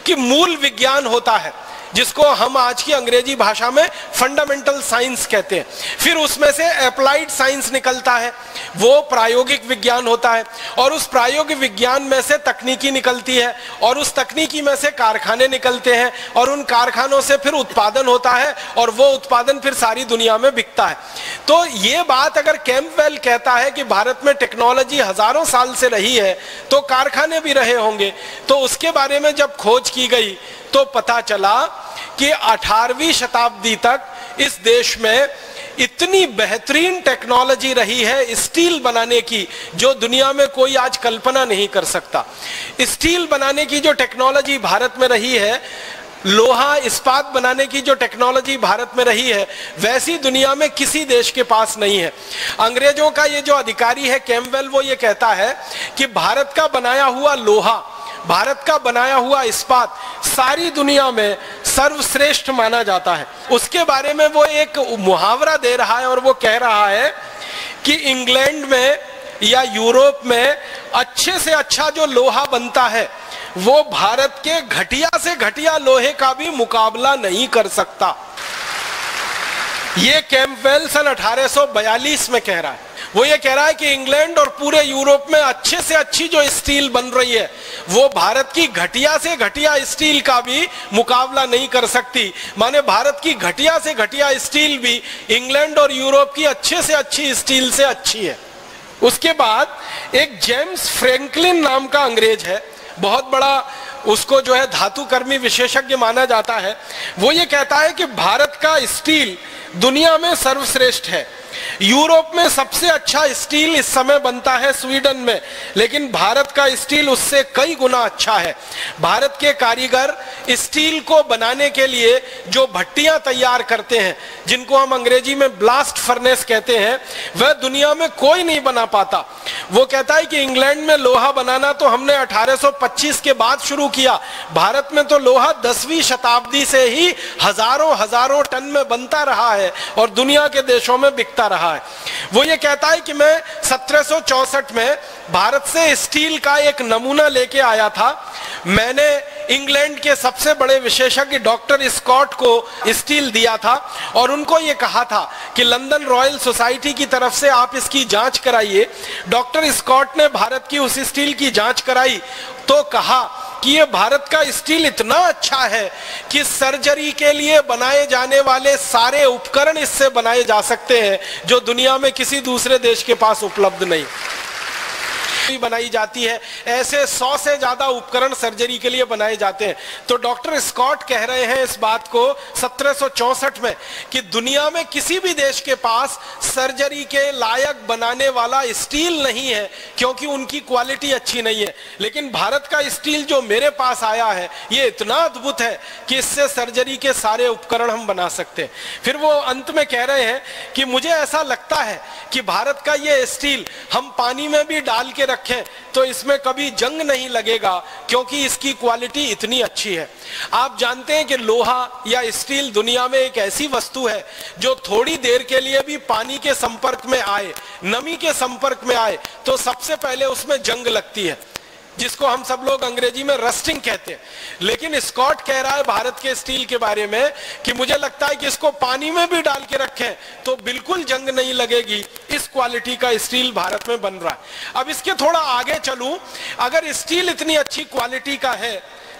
कि मूल विज्ञान होता है जिसको हम आज की अंग्रेजी भाषा में फंडामेंटल साइंस कहते हैं, फिर उसमें से अप्लाइड साइंस निकलता है, वो प्रायोगिक विज्ञान होता है, और उस प्रायोगिक विज्ञान में से तकनीकी निकलती है, और उस तकनीकी में से कारखाने निकलते हैं, और उन कारखानों से फिर उत्पादन होता है, और वो उत्पादन फिर सारी दुनिया में बिकता है। तो ये बात अगर कैम्पबेल कहता है कि भारत में टेक्नोलॉजी हजारों साल से रही है तो कारखाने भी रहे होंगे, तो उसके बारे में जब खोज की गई तो पता चला कि 18वीं शताब्दी तक इस देश में इतनी बेहतरीन टेक्नोलॉजी रही है स्टील बनाने की जो दुनिया में कोई आज कल्पना नहीं कर सकता। स्टील बनाने की जो टेक्नोलॉजी भारत में रही है, लोहा इस्पात बनाने की जो टेक्नोलॉजी भारत में रही है, वैसी दुनिया में किसी देश के पास नहीं है। अंग्रेजों का ये जो अधिकारी है कैम्पबेल, वो ये कहता है कि भारत का बनाया हुआ लोहा, भारत का बनाया हुआ इस्पात सारी दुनिया में सर्वश्रेष्ठ माना जाता है। उसके बारे में वो एक मुहावरा दे रहा है और वो कह रहा है कि इंग्लैंड में या यूरोप में अच्छे से अच्छा जो लोहा बनता है वो भारत के घटिया से घटिया लोहे का भी मुकाबला नहीं कर सकता। ये कैम्पबेल सन 1842 में कह रहा है। वो ये कह रहा है कि इंग्लैंड और पूरे यूरोप में अच्छे से अच्छी जो स्टील बन रही है वो भारत की घटिया से घटिया स्टील का भी मुकाबला नहीं कर सकती। माने भारत की घटिया से घटिया स्टील भी इंग्लैंड और यूरोप की अच्छे से अच्छी स्टील से अच्छी है। उसके बाद एक जेम्स फ्रैंकलिन नाम का अंग्रेज है, बहुत बड़ा उसको जो है धातुकर्मी विशेषज्ञ माना जाता है। वो ये कहता है कि भारत का स्टील दुनिया में सर्वश्रेष्ठ है। यूरोप में सबसे अच्छा स्टील इस समय बनता है स्वीडन में, लेकिन भारत का स्टील उससे कई गुना अच्छा है। भारत के कारीगर स्टील को बनाने के लिए जो भट्टियां तैयार करते हैं, जिनको हम अंग्रेजी में ब्लास्ट फर्नेस कहते हैं, वह दुनिया में कोई नहीं बना पाता। वो कहता है कि इंग्लैंड में लोहा बनाना तो हमने 1825 के बाद शुरू किया, भारत में तो लोहा 10वीं शताब्दी से ही हजारों टन में बनता रहा है और दुनिया के देशों में बिकता रहा है। वो ये कहता है कि मैं 1764 में भारत से स्टील का एक नमूना लेके आया था। मैंने इंग्लैंड के सबसे बड़े विशेषज्ञ डॉक्टर स्कॉट को स्टील दिया था और उनको ये कहा था कि लंदन रॉयल सोसाइटी की तरफ से आप इसकी जांच कराइए। डॉक्टर स्कॉट ने भारत की उस स्टील की जांच कराई तो कहा कि ये भारत का स्टील इतना अच्छा है कि सर्जरी के लिए बनाए जाने वाले सारे उपकरण इससे बनाए जा सकते हैं जो दुनिया में किसी दूसरे देश के पास उपलब्ध नहीं बनाई जाती है। ऐसे 100 से ज्यादा उपकरण सर्जरी के लिए बनाए जाते हैं। तो डॉक्टर स्कॉट कह रहे हैं इस बात को 1764 में कि दुनिया में किसी भी देश के पास सर्जरी के लायक बनाने वाला स्टील नहीं है क्योंकि उनकी क्वालिटी अच्छी नहीं है, लेकिन भारत का स्टील जो मेरे पास आया है ये इतना अद्भुत है कि इससे सर्जरी के सारे उपकरण हम बना सकते हैं। फिर वो अंत में कह रहे हैं कि मुझे ऐसा लगता है कि भारत का ये स्टील हम पानी में भी डाल के रखें तो इसमें कभी जंग नहीं लगेगा क्योंकि इसकी क्वालिटी इतनी अच्छी है। आप जानते हैं कि लोहा या स्टील दुनिया में एक ऐसी वस्तु है जो थोड़ी देर के लिए भी पानी के संपर्क में आए, नमी के संपर्क में आए तो सबसे पहले उसमें जंग लगती है, जिसको हम सब लोग अंग्रेजी में रस्टिंग कहते हैं। लेकिन स्कॉट कह रहा है भारत के स्टील के बारे में कि मुझे लगता है कि इसको पानी में भी डाल के रखें तो बिल्कुल जंग नहीं लगेगी। इस क्वालिटी का स्टील भारत में बन रहा है। अब इसके थोड़ा आगे चलूं, अगर स्टील इतनी अच्छी क्वालिटी का है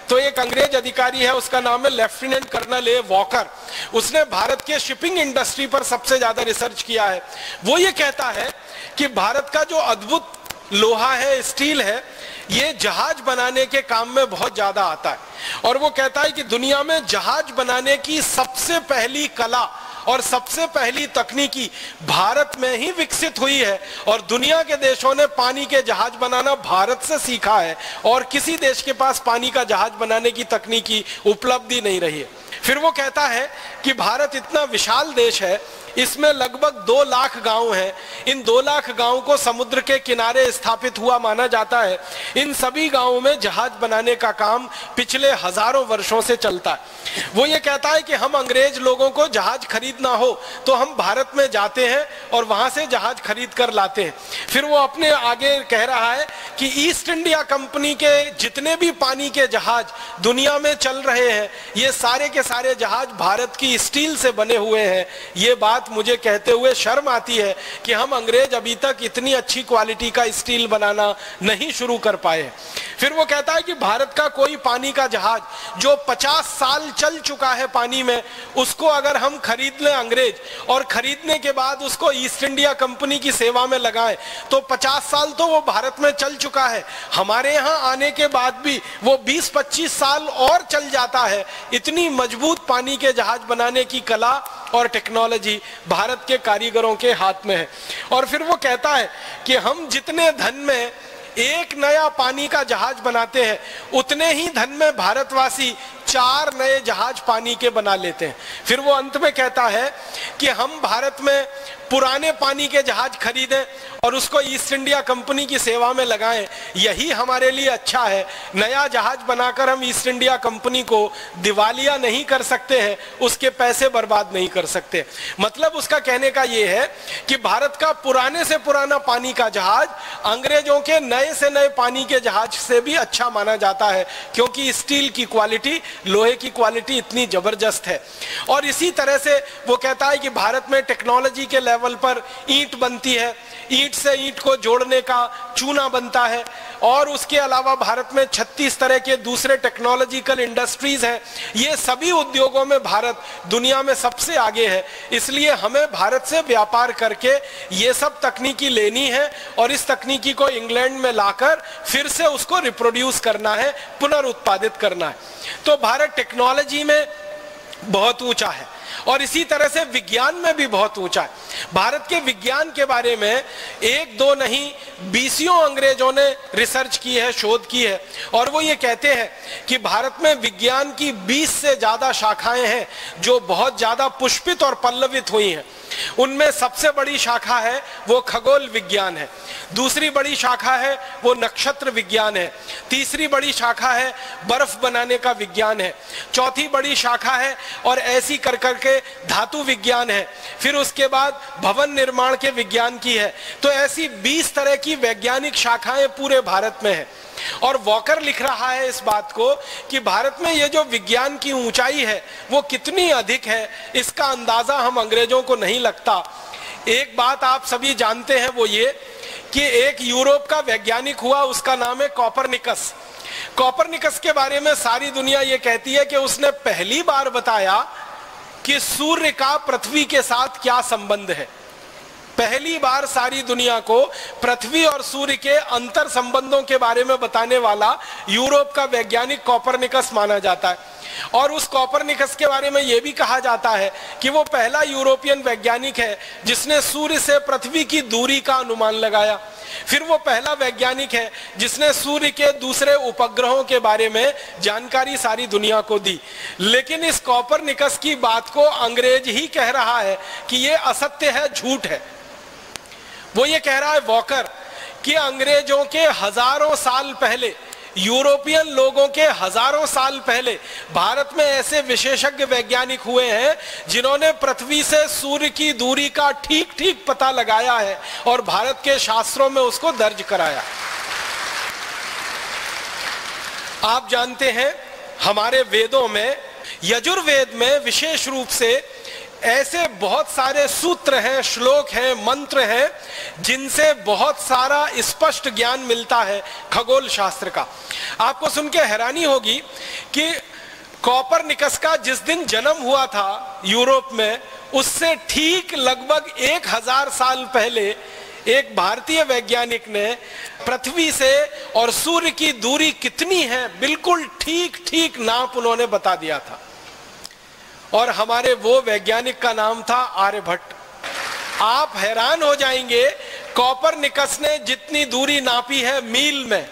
तो एक अंग्रेज अधिकारी है, उसका नाम है लेफ्टिनेंट कर्नल ए वॉकर। उसने भारत के शिपिंग इंडस्ट्री पर सबसे ज्यादा रिसर्च किया है। वो ये कहता है कि भारत का जो अद्भुत लोहा है, स्टील है, ये जहाज बनाने के काम में बहुत ज्यादा आता है। और वो कहता है कि दुनिया में जहाज बनाने की सबसे पहली कला और सबसे पहली तकनीकी भारत में ही विकसित हुई है और दुनिया के देशों ने पानी के जहाज बनाना भारत से सीखा है और किसी देश के पास पानी का जहाज बनाने की तकनीकी उपलब्धि नहीं रही है। फिर वो कहता है कि भारत इतना विशाल देश है, इसमें लगभग 2 लाख गांव हैं। इन 2 लाख गांव को समुद्र के किनारे स्थापित हुआ माना जाता है। इन सभी गांवों में जहाज बनाने का काम पिछले हजारों वर्षों से चलता है। वो ये कहता है कि हम अंग्रेज लोगों को जहाज खरीदना हो तो हम भारत में जाते हैं और वहां से जहाज खरीद कर लाते हैं। फिर वो अपने आगे कह रहा है कि ईस्ट इंडिया कंपनी के जितने भी पानी के जहाज दुनिया में चल रहे हैं ये सारे के सारे जहाज भारत की स्टील से बने हुए हैं। ये बात मुझे कहते हुए शर्म आती है कि हम अंग्रेज अभी तक इतनी अच्छी क्वालिटी का स्टील बनाना नहीं शुरू कर पाए। फिर वो कहता है कि भारत का कोई पानी का जहाज जो 50 साल चल चुका है पानी में, उसको अगर हम खरीद लें अंग्रेज और खरीदने के बाद उसको ईस्ट इंडिया कंपनी की सेवा में लगाएं तो 50 साल तो वो भारत में चल चुका है, हमारे यहाँ आने के बाद भी वो 20-25 साल और चल जाता है। इतनी मजबूत पानी के जहाज बनाने की कला और टेक्नोलॉजी भारत के कारीगरों के हाथ में है। और फिर वो कहता है कि हम जितने धन में एक नया पानी का जहाज बनाते हैं उतने ही धन में भारतवासी 4 नए जहाज पानी के बना लेते हैं। फिर वो अंत में कहता है कि हम भारत में पुराने पानी के जहाज खरीदें और उसको ईस्ट इंडिया कंपनी की सेवा में लगाएं, यही हमारे लिए अच्छा है। नया जहाज बनाकर हम ईस्ट इंडिया कंपनी को दिवालिया नहीं कर सकते हैं, उसके पैसे बर्बाद नहीं कर सकते। मतलब उसका कहने का ये है कि भारत का पुराने से पुराना पानी का जहाज अंग्रेजों के नए से नए पानी के जहाज से भी अच्छा माना जाता है क्योंकि स्टील की क्वालिटी, लोहे की क्वालिटी इतनी जबरदस्त है। और इसी तरह से वो कहता है कि भारत में टेक्नोलॉजी के लेवल पर ईंट बनती है, ईंट से ईंट को जोड़ने का चूना बनता है और उसके अलावा भारत में 36 तरह के दूसरे टेक्नोलॉजिकल इंडस्ट्रीज हैं। ये सभी उद्योगों में भारत दुनिया में सबसे आगे है। इसलिए हमें भारत से व्यापार करके ये सब तकनीकी लेनी है और इस तकनीकी को इंग्लैंड में लाकर फिर से उसको रिप्रोड्यूस करना है, पुनरुत्पादित करना है। तो भारत टेक्नोलॉजी में बहुत ऊंचा है और इसी तरह से विज्ञान में भी बहुत ऊंचा है। भारत के विज्ञान के बारे में 1-2 नहीं 20 अंग्रेजों ने रिसर्च की है, शोध की है और वो ये कहते हैं कि भारत में विज्ञान की 20 से ज्यादा शाखाएं हैं जो बहुत ज्यादा पुष्पित और पल्लवित हुई हैं। उनमें सबसे बड़ी शाखा है वो खगोल विज्ञान है, दूसरी बड़ी शाखा है वो नक्षत्र विज्ञान है, तीसरी बड़ी शाखा है बर्फ बनाने का विज्ञान है, चौथी बड़ी शाखा है और ऐसी कर करके धातु विज्ञान है, फिर उसके बाद भवन निर्माण के विज्ञान की है। तो ऐसी 20 तरह की वैज्ञानिक शाखाएं पूरे भारत में है। और वॉकर लिख रहा है इस बात को कि भारत में ये जो विज्ञान की ऊंचाई है वो कितनी अधिक है, इसका अंदाजा हम अंग्रेजों को नहीं लगता। एक बात आप सभी जानते हैं वो ये कि एक यूरोप का वैज्ञानिक हुआ, उसका नाम है कोपरनिकस। कोपरनिकस के बारे में सारी दुनिया ये कहती है कि उसने पहली बार बताया कि सूर्य का पृथ्वी के साथ क्या संबंध है। पहली बार सारी दुनिया को पृथ्वी और सूर्य के अंतर संबंधों के बारे में बताने वाला यूरोप का वैज्ञानिक कोपरनिकस माना जाता है। और उस कोपरनिकस के बारे में यह भी कहा जाता है कि वो पहला यूरोपियन वैज्ञानिक है जिसने सूर्य से पृथ्वी की दूरी का अनुमान लगाया। फिर वो पहला वैज्ञानिक है जिसने सूर्य के दूसरे उपग्रहों के बारे में जानकारी सारी दुनिया को दी। लेकिन इस कोपरनिकस की बात को अंग्रेज ही कह रहा है कि ये असत्य है, झूठ है। वो ये कह रहा है वॉकर कि अंग्रेजों के हजारों साल पहले, यूरोपियन लोगों के हजारों साल पहले भारत में ऐसे विशेषज्ञ वैज्ञानिक हुए हैं जिन्होंने पृथ्वी से सूर्य की दूरी का ठीक ठीक पता लगाया है और भारत के शास्त्रों में उसको दर्ज कराया। आप जानते हैं हमारे वेदों में, यजुर्वेद में विशेष रूप से ऐसे बहुत सारे सूत्र हैं, श्लोक हैं, मंत्र हैं जिनसे बहुत सारा स्पष्ट ज्ञान मिलता है खगोल शास्त्र का। आपको सुन के हैरानी होगी कि कोपरनिकस का जिस दिन जन्म हुआ था यूरोप में, उससे ठीक लगभग 1000 साल पहले एक भारतीय वैज्ञानिक ने पृथ्वी से और सूर्य की दूरी कितनी है बिल्कुल ठीक ठीक नाप उन्होंने बता दिया था। और हमारे वो वैज्ञानिक का नाम था आर्यभट्ट। आप हैरान हो जाएंगे, कोपरनिकस ने जितनी दूरी नापी है मील में,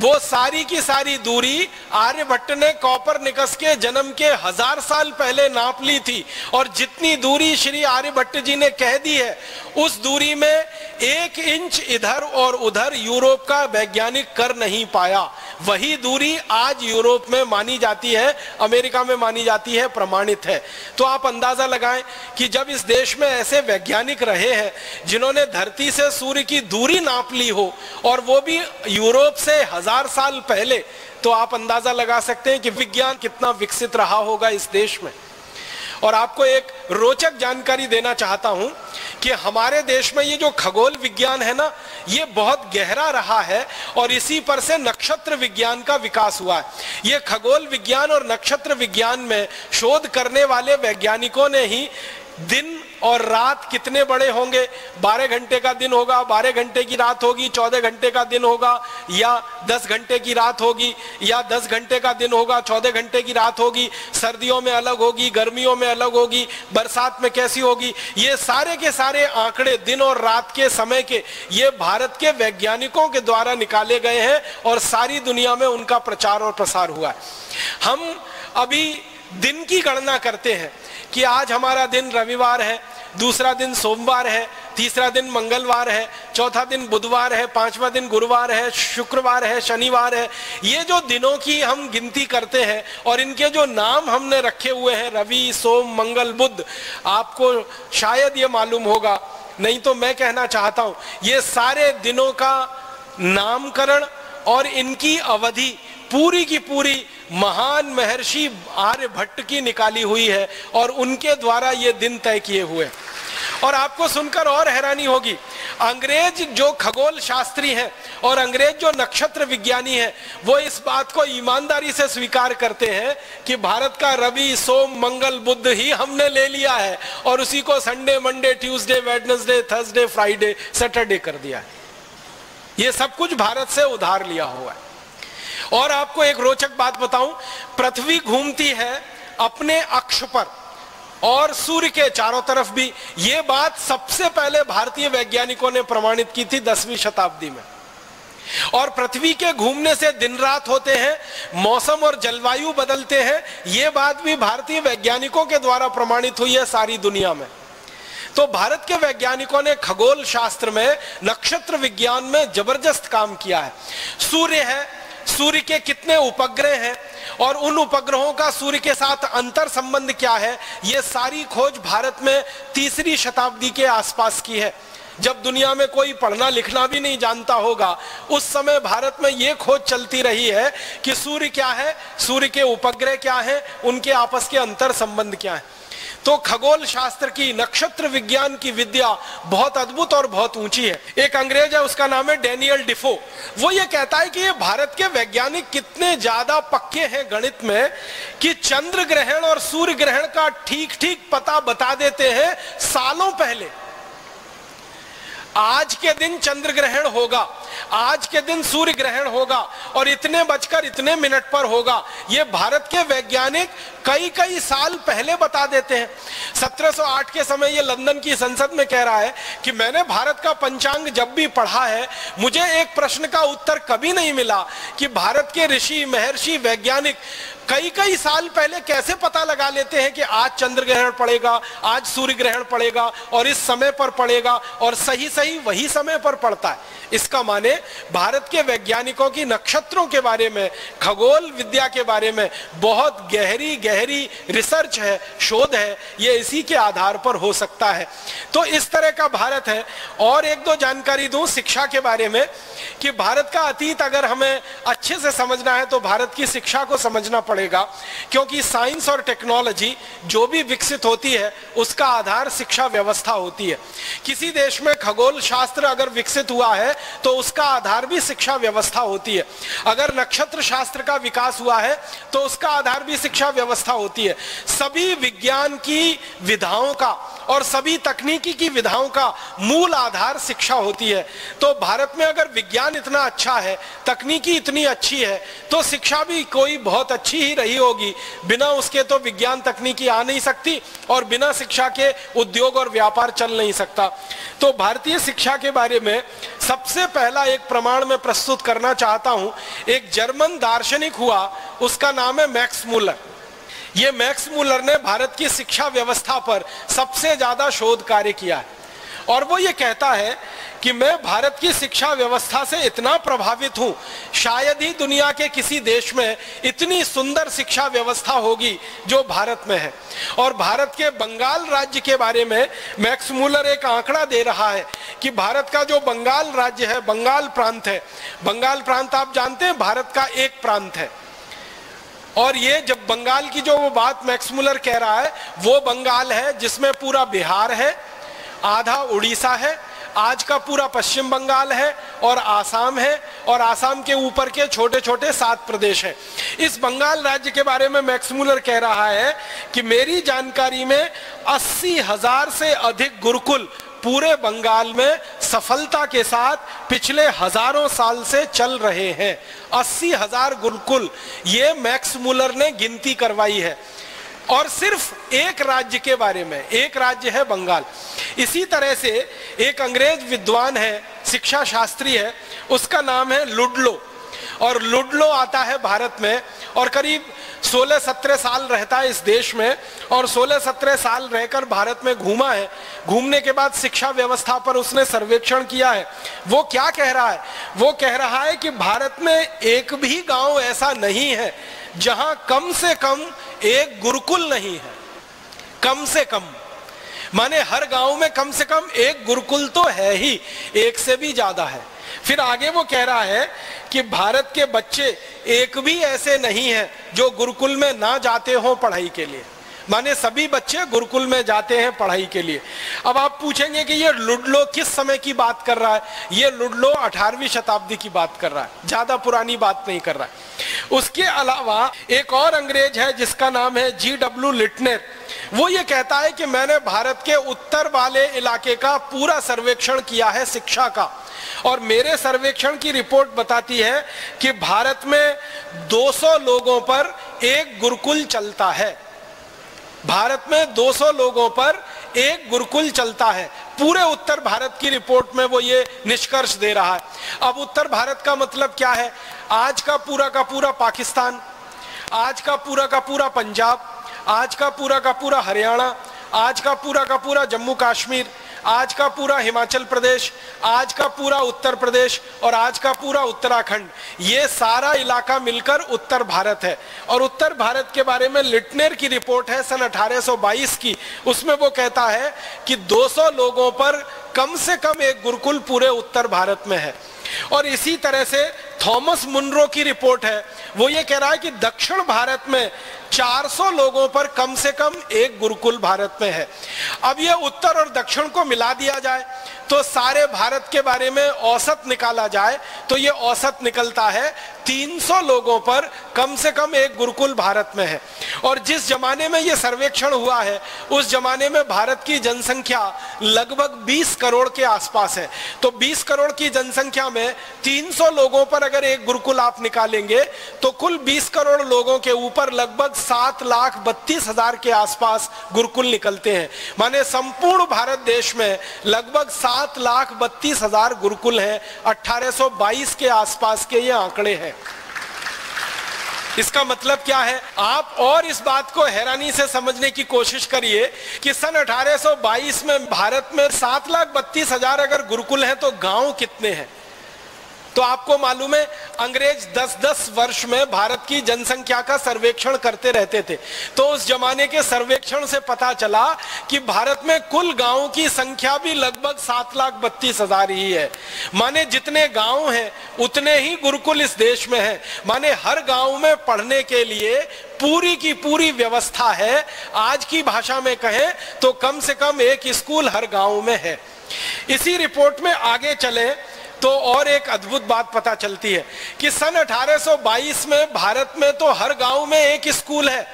वो सारी की सारी दूरी आर्यभट्ट ने कोपरनिकस के जन्म के 1000 साल पहले नाप ली थी। और जितनी दूरी श्री आर्यभट्ट जी ने कह दी है, उस दूरी में 1 इंच इधर और उधर यूरोप का वैज्ञानिक कर नहीं पाया। वही दूरी आज यूरोप में मानी जाती है, अमेरिका में मानी जाती है, प्रमाणित है। तो आप अंदाजा लगाएं कि जब इस देश में ऐसे वैज्ञानिक रहे हैं जिन्होंने धरती से सूर्य की दूरी नाप ली हो, और वो भी यूरोप से 1000 साल पहले, तो आप अंदाजा लगा सकते हैं कि विज्ञान कितना विकसित रहा होगा इस देश में। और आपको एक रोचक जानकारी देना चाहता हूं कि हमारे देश में ये जो खगोल विज्ञान है ना, ये बहुत गहरा रहा है और इसी पर से नक्षत्र विज्ञान का विकास हुआ है। ये खगोल विज्ञान और नक्षत्र विज्ञान में शोध करने वाले वैज्ञानिकों ने ही दिन और रात कितने बड़े होंगे, 12 घंटे का दिन होगा, 12 घंटे की रात होगी, 14 घंटे का दिन होगा, या 10 घंटे की रात होगी, या 10 घंटे का दिन होगा, 14 घंटे की रात होगी, सर्दियों में अलग होगी, गर्मियों में अलग होगी, बरसात में कैसी होगी, ये सारे के सारे आंकड़े दिन और रात के समय के, ये भारत के वैज्ञानिकों के द्वारा निकाले गए हैं और सारी दुनिया में उनका प्रचार और प्रसार हुआ है। हम अभी दिन की गणना करते हैं कि आज हमारा दिन रविवार है, दूसरा दिन सोमवार है, तीसरा दिन मंगलवार है, चौथा दिन बुधवार है, पांचवा दिन गुरुवार है, शुक्रवार है, शनिवार है। ये जो दिनों की हम गिनती करते हैं और इनके जो नाम हमने रखे हुए हैं, रवि, सोम, मंगल, बुध, आपको शायद ये मालूम होगा, नहीं तो मैं कहना चाहता हूं, ये सारे दिनों का नामकरण और इनकी अवधि पूरी की पूरी महान महर्षि आर्यभट्ट की निकाली हुई है और उनके द्वारा ये दिन तय किए हुए। और आपको सुनकर और हैरानी होगी, अंग्रेज जो खगोल शास्त्री हैं और अंग्रेज जो नक्षत्र विज्ञानी हैं, वो इस बात को ईमानदारी से स्वीकार करते हैं कि भारत का रवि, सोम, मंगल, बुध ही हमने ले लिया है और उसी को Sunday, Monday, Tuesday, Wednesday, Thursday, Friday, Saturday कर दिया है। ये सब कुछ भारत से उधार लिया हुआ है। और आपको एक रोचक बात बताऊं, पृथ्वी घूमती है अपने अक्ष पर और सूर्य के चारों तरफ भी। यह बात सबसे पहले भारतीय वैज्ञानिकों ने प्रमाणित की थी 10वीं शताब्दी में। और पृथ्वी के घूमने से दिन रात होते हैं, मौसम और जलवायु बदलते हैं, यह बात भी भारतीय वैज्ञानिकों के द्वारा प्रमाणित हुई है सारी दुनिया में। तो भारत के वैज्ञानिकों ने खगोल शास्त्र में, नक्षत्र विज्ञान में जबरदस्त काम किया है। सूर्य है, सूर्य के कितने उपग्रह हैं और उन उपग्रहों का सूर्य के साथ अंतर संबंध क्या है, यह सारी खोज भारत में 3री शताब्दी के आसपास की है। जब दुनिया में कोई पढ़ना लिखना भी नहीं जानता होगा, उस समय भारत में यह खोज चलती रही है कि सूर्य क्या है, सूर्य के उपग्रह क्या है, उनके आपस के अंतर संबंध क्या है। तो खगोल शास्त्र की, नक्षत्र विज्ञान की विद्या बहुत अद्भुत और बहुत ऊंची है। एक अंग्रेज है, उसका नाम है डैनियल डिफो। वो ये कहता है कि ये भारत के वैज्ञानिक कितने ज्यादा पक्के हैं गणित में कि चंद्र ग्रहण और सूर्य ग्रहण का ठीक ठीक पता बता देते हैं सालों पहले। आज के दिन चंद्र ग्रहण होगा, आज के दिन सूर्य ग्रहण होगा और इतने बजकर इतने मिनट पर होगा, ये भारत के वैज्ञानिक कई कई साल पहले बता देते हैं। 1708 के समय ये लंदन की संसद में कह रहा है कि मैंने भारत का पंचांग जब भी पढ़ा है, मुझे एक प्रश्न का उत्तर कभी नहीं मिला कि भारत के ऋषि, महर्षि, वैज्ञानिक कई कई साल पहले कैसे पता लगा लेते हैं कि आज चंद्र ग्रहण पड़ेगा, आज सूर्य ग्रहण पड़ेगा और इस समय पर पड़ेगा, और सही सही वही समय पर पड़ता है। इसका माने भारत के वैज्ञानिकों की नक्षत्रों के बारे में, खगोल विद्या के बारे में बहुत गहरी गहरी रिसर्च है, शोध है, ये इसी के आधार पर हो सकता है। तो इस तरह का भारत है। और एक दो जानकारी दूं शिक्षा के बारे में कि भारत का अतीत अगर हमें अच्छे से समझना है तो भारत की शिक्षा को समझना पड़ेगा, क्योंकि साइंस और टेक्नोलॉजी जो भी विकसित होती है उसका आधार शिक्षा व्यवस्था होती है। किसी देश में खगोल शास्त्र अगर विकसित हुआ है तो उसका आधार भी शिक्षा व्यवस्था होती है। अगर नक्षत्र शास्त्र का विकास हुआ है तो उसका आधार भी शिक्षा व्यवस्था होती है। सभी विज्ञान की विधाओं का और सभी तकनीकी की विधाओं का मूल आधार शिक्षा होती है। तो भारत में अगर विज्ञान इतना अच्छा है, तकनीकी इतनी अच्छी है, तो शिक्षा भी कोई बहुत अच्छी ही रही होगी। बिना उसके तो विज्ञान तकनीकी आ नहीं सकती और बिना शिक्षा के उद्योग और व्यापार चल नहीं सकता। तो भारतीय शिक्षा के बारे में सबसे पहला एक प्रमाण मैं प्रस्तुत करना चाहता हूं। एक जर्मन दार्शनिक हुआ, उसका नाम है मैक्स मूलर। ये मैक्स मूलर ने भारत की शिक्षा व्यवस्था पर सबसे ज्यादा शोध कार्य किया है और वो ये कहता है कि मैं भारत की शिक्षा व्यवस्था से इतना प्रभावित हूं, शायद ही दुनिया के किसी देश में इतनी सुंदर शिक्षा व्यवस्था होगी जो भारत में है। और भारत के बंगाल राज्य के बारे में मैक्स मूलर एक आंकड़ा दे रहा है कि भारत का जो बंगाल राज्य है, बंगाल प्रांत है, बंगाल प्रांत आप जानते हैं भारत का एक प्रांत है। और ये जब बंगाल की जो वो बात मैक्स मूलर कह रहा है, वो बंगाल है जिसमें पूरा बिहार है, आधा उड़ीसा है, आज का पूरा पश्चिम बंगाल है और आसाम है, और आसाम के ऊपर के छोटे छोटे 7 प्रदेश हैं। इस बंगाल राज्य के बारे में मैक्स मूलर कह रहा है कि मेरी जानकारी में 80,000 से अधिक गुरुकुल पूरे बंगाल में सफलता के साथ पिछले हजारों साल से चल रहे हैं। 80,000 गुरुकुल, ये मैक्स मूलर ने गिनती करवाई है। और सिर्फ एक राज्य के बारे में, एक राज्य है बंगाल। इसी तरह से एक अंग्रेज विद्वान है, शिक्षा शास्त्री है, उसका नाम है लुडलो। और लुडलो आता है भारत में और करीब 16-17 साल रहता है इस देश में, और 16-17 साल रहकर भारत में घूमा है। घूमने के बाद शिक्षा व्यवस्था पर उसने सर्वेक्षण किया है। वो क्या कह रहा है? वो कह रहा है कि भारत में एक भी गांव ऐसा नहीं है जहां कम से कम एक गुरुकुल नहीं है। कम से कम माने हर गांव में कम से कम एक गुरुकुल तो है ही, एक से भी ज्यादा है। फिर आगे वो कह रहा है कि भारत के बच्चे एक भी ऐसे नहीं हैं जो गुरुकुल में ना जाते हों पढ़ाई के लिए। माने सभी बच्चे गुरुकुल में जाते हैं पढ़ाई के लिए। अब आप पूछेंगे कि ये लुडलो किस समय की बात कर रहा है? ये लुडलो 18वीं शताब्दी की बात कर रहा है, ज्यादा पुरानी बात नहीं कर रहा है। उसके अलावा एक और अंग्रेज है जिसका नाम है G.W. लिटनेर। वो ये कहता है कि मैंने भारत के उत्तर वाले इलाके का पूरा सर्वेक्षण किया है शिक्षा का, और मेरे सर्वेक्षण की रिपोर्ट बताती है कि भारत में 200 लोगों पर एक गुरुकुल चलता है। भारत में 200 लोगों पर एक गुरुकुल चलता है। पूरे उत्तर भारत की रिपोर्ट में वो ये निष्कर्ष दे रहा है। अब उत्तर भारत का मतलब क्या है? आज का पूरा पाकिस्तान, आज का पूरा पंजाब, आज का पूरा हरियाणा, आज का पूरा जम्मू कश्मीर, आज का पूरा हिमाचल प्रदेश, आज का पूरा उत्तर प्रदेश और आज का पूरा उत्तराखंड, ये सारा इलाका मिलकर उत्तर भारत है। और उत्तर भारत के बारे में लिटनेर की रिपोर्ट है सन 1822 की। उसमें वो कहता है कि 200 लोगों पर कम से कम एक गुरुकुल पूरे उत्तर भारत में है। और इसी तरह से थॉमस मुनरो की रिपोर्ट है, वो ये कह रहा है कि दक्षिण भारत में 400 लोगों पर कम से कम एक गुरुकुल भारत में है। अब ये उत्तर और दक्षिण को मिला दिया जाए तो सारे भारत के बारे में औसत निकाला जाए तो ये औसत निकलता है 300 लोगों पर कम से कम एक गुरुकुल भारत में है। और जिस जमाने में ये सर्वेक्षण हुआ है उस जमाने में भारत की जनसंख्या लगभग 20 करोड़ के आसपास है। तो 20 करोड़ की जनसंख्या में 300 लोगों पर अगर एक गुरुकुल आप निकालेंगे तो कुल 20 करोड़ लोगों के ऊपर लगभग 7,32,000 के आसपास गुरुकुल निकलते हैं। माने संपूर्ण भारत देश में लगभग 7,32,000 गुरुकुल हैं। 1822 के आसपास के ये आंकड़े हैं। इसका मतलब क्या है? आप और इस बात को हैरानी से समझने की कोशिश करिए कि सन 1822 में भारत में 7,32,000 अगर गुरुकुल हैं तो गांव कितने हैं? तो आपको मालूम है अंग्रेज 10-10 वर्ष में भारत की जनसंख्या का सर्वेक्षण करते रहते थे। तो उस जमाने के सर्वेक्षण से पता चला कि भारत में कुल गांवों की संख्या भी लगभग 7,32,000 ही है। माने जितने गांव हैं उतने ही गुरुकुल इस देश में हैं। माने हर गांव में पढ़ने के लिए पूरी की पूरी व्यवस्था है। आज की भाषा में कहें तो कम से कम एक स्कूल हर गांव में है। इसी रिपोर्ट में आगे चले तो और एक अद्भुत बात पता चलती है कि सन 1822 में भारत में तो हर गांव में एक स्कूल है।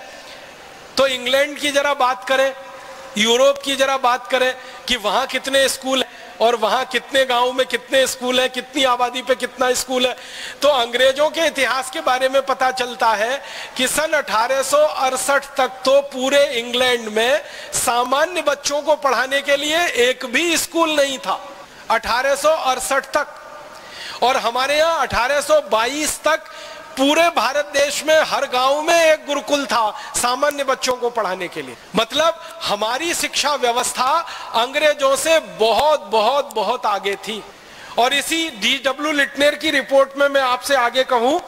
तो इंग्लैंड की जरा बात करें, यूरोप की जरा बात करें कि वहां कितने स्कूल हैं और वहां कितने गांव में कितने स्कूल हैं, कितनी आबादी पे कितना स्कूल है। तो अंग्रेजों के इतिहास के बारे में पता चलता है कि सन 1868 तक तो पूरे इंग्लैंड में सामान्य बच्चों को पढ़ाने के लिए एक भी स्कूल नहीं था। 1868 तक। और हमारे यहाँ 1822 तक पूरे भारत देश में हर गांव में एक गुरुकुल था सामान्य बच्चों को पढ़ाने के लिए। मतलब हमारी शिक्षा व्यवस्था अंग्रेजों से बहुत बहुत बहुत आगे थी। और इसी D.W. लिटनेर की रिपोर्ट में मैं आपसे आगे कहूं,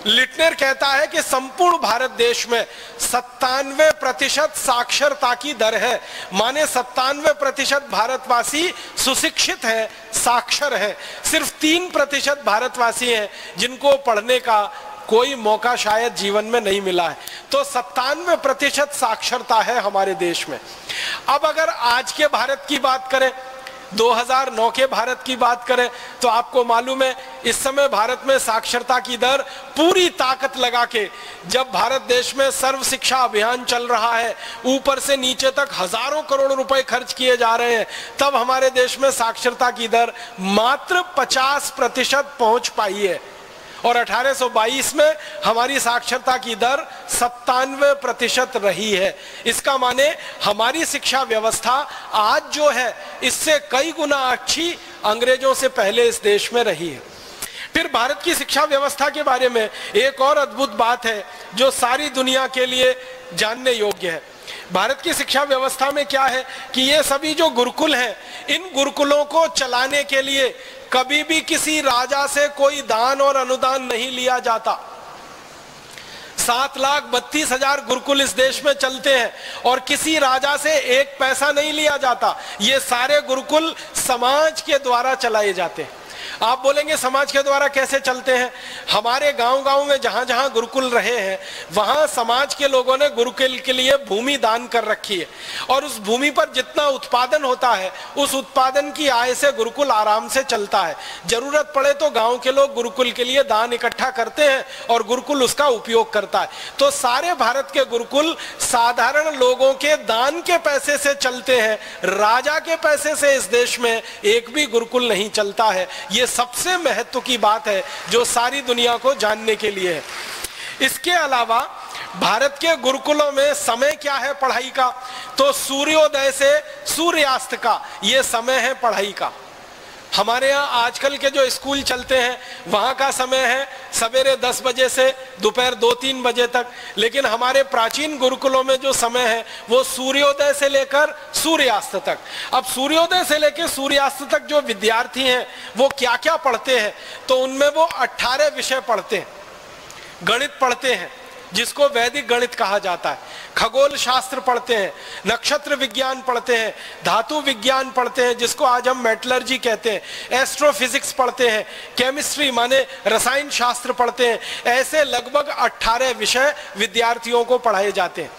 लिटनेर कहता है कि संपूर्ण भारत देश में 97% साक्षरता की दर है। माने 97% भारतवासी सुशिक्षित हैं, साक्षर हैं। सिर्फ 3% भारतवासी हैं जिनको पढ़ने का कोई मौका शायद जीवन में नहीं मिला है। तो 97% साक्षरता है हमारे देश में। अब अगर आज के भारत की बात करें, 2009 के भारत की बात करें तो आपको मालूम है इस समय भारत में साक्षरता की दर पूरी ताकत लगा के, जब भारत देश में सर्व शिक्षा अभियान चल रहा है, ऊपर से नीचे तक हजारों करोड़ रुपए खर्च किए जा रहे हैं, तब हमारे देश में साक्षरता की दर मात्र 50% पहुंच पाई है। और 1822 में हमारी साक्षरता की दर 97% रही है। इसका माने हमारी शिक्षा व्यवस्था आज जो है इससे कई गुना अच्छी अंग्रेजों से पहले इस देश में रही है। फिर भारत की शिक्षा व्यवस्था के बारे में एक और अद्भुत बात है जो सारी दुनिया के लिए जानने योग्य है। भारत की शिक्षा व्यवस्था में क्या है कि ये सभी जो गुरुकुल हैं, इन गुरुकुलों को चलाने के लिए कभी भी किसी राजा से कोई दान और अनुदान नहीं लिया जाता। 7,32,000 गुरुकुल इस देश में चलते हैं और किसी राजा से एक पैसा नहीं लिया जाता। ये सारे गुरुकुल समाज के द्वारा चलाए जाते हैं। आप बोलेंगे समाज के द्वारा कैसे चलते हैं? हमारे गांव-गांव में जहां जहां गुरुकुल रहे हैं वहां समाज के लोगों ने गुरुकुल के लिए भूमि दान कर रखी है और उस भूमि पर जितना उत्पादन होता है उस उत्पादन की आय से गुरुकुल आराम से चलता है। जरूरत पड़े तो गांव के लोग गुरुकुल के लिए दान इकट्ठा करते हैं और गुरुकुल उसका उपयोग करता है। तो सारे भारत के गुरुकुल साधारण लोगों के दान के पैसे से चलते हैं। राजा के पैसे से इस देश में एक भी गुरुकुल नहीं चलता है। ये सबसे महत्व की बात है जो सारी दुनिया को जानने के लिए है। इसके अलावा भारत के गुरुकुलों में समय क्या है पढ़ाई का? तो सूर्योदय से सूर्यास्त का ये समय है पढ़ाई का। हमारे यहाँ आजकल के जो स्कूल चलते हैं वहाँ का समय है सवेरे 10 बजे से दोपहर 2-3 बजे तक, लेकिन हमारे प्राचीन गुरुकुलों में जो समय है वो सूर्योदय से लेकर सूर्यास्त तक। अब सूर्योदय से लेकर सूर्यास्त तक जो विद्यार्थी हैं वो क्या क्या पढ़ते हैं? तो उनमें वो 18 विषय पढ़ते हैं। गणित पढ़ते हैं, जिसको वैदिक गणित कहा जाता है, खगोल शास्त्र पढ़ते हैं, नक्षत्र विज्ञान पढ़ते हैं, धातु विज्ञान पढ़ते हैं जिसको आज हम मेटलर्जी कहते हैं, एस्ट्रोफिजिक्स पढ़ते हैं, केमिस्ट्री माने रसायन शास्त्र पढ़ते हैं। ऐसे लगभग 18 विषय विद्यार्थियों को पढ़ाए जाते हैं।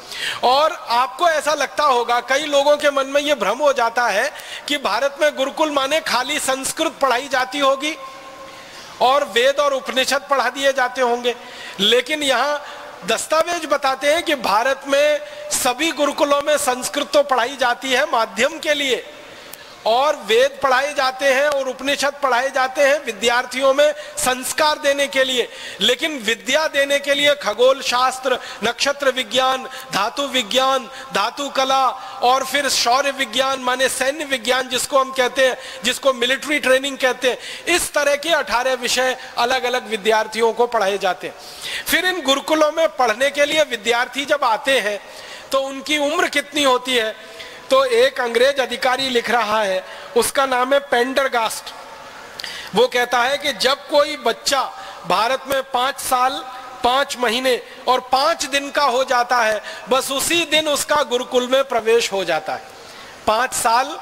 और आपको ऐसा लगता होगा, कई लोगों के मन में यह भ्रम हो जाता है कि भारत में गुरुकुल माने खाली संस्कृत पढ़ाई जाती होगी और वेद और उपनिषद पढ़ा दिए जाते होंगे। लेकिन यहाँ दस्तावेज बताते हैं कि भारत में सभी गुरुकुलों में संस्कृत तो पढ़ाई जाती है माध्यम के लिए, और वेद पढ़ाए जाते हैं और उपनिषद पढ़ाए जाते हैं विद्यार्थियों में संस्कार देने के लिए। लेकिन विद्या देने के लिए खगोल शास्त्र, नक्षत्र विज्ञान, धातु विज्ञान, धातु कला और फिर शौर्य विज्ञान माने सैन्य विज्ञान जिसको हम कहते हैं, जिसको मिलिट्री ट्रेनिंग कहते हैं, इस तरह के 18 विषय अलग अलग विद्यार्थियों को पढ़ाए जाते हैं। फिर इन गुरुकुलों में पढ़ने के लिए विद्यार्थी जब आते हैं तो उनकी उम्र कितनी होती है? तो एक अंग्रेज अधिकारी लिख रहा है, उसका नाम है पेंडरगास्ट। वो कहता है कि जब कोई बच्चा भारत में 5 साल 5 महीने और 5 दिन का हो जाता है, बस उसी दिन उसका गुरुकुल में प्रवेश हो जाता है। 5 साल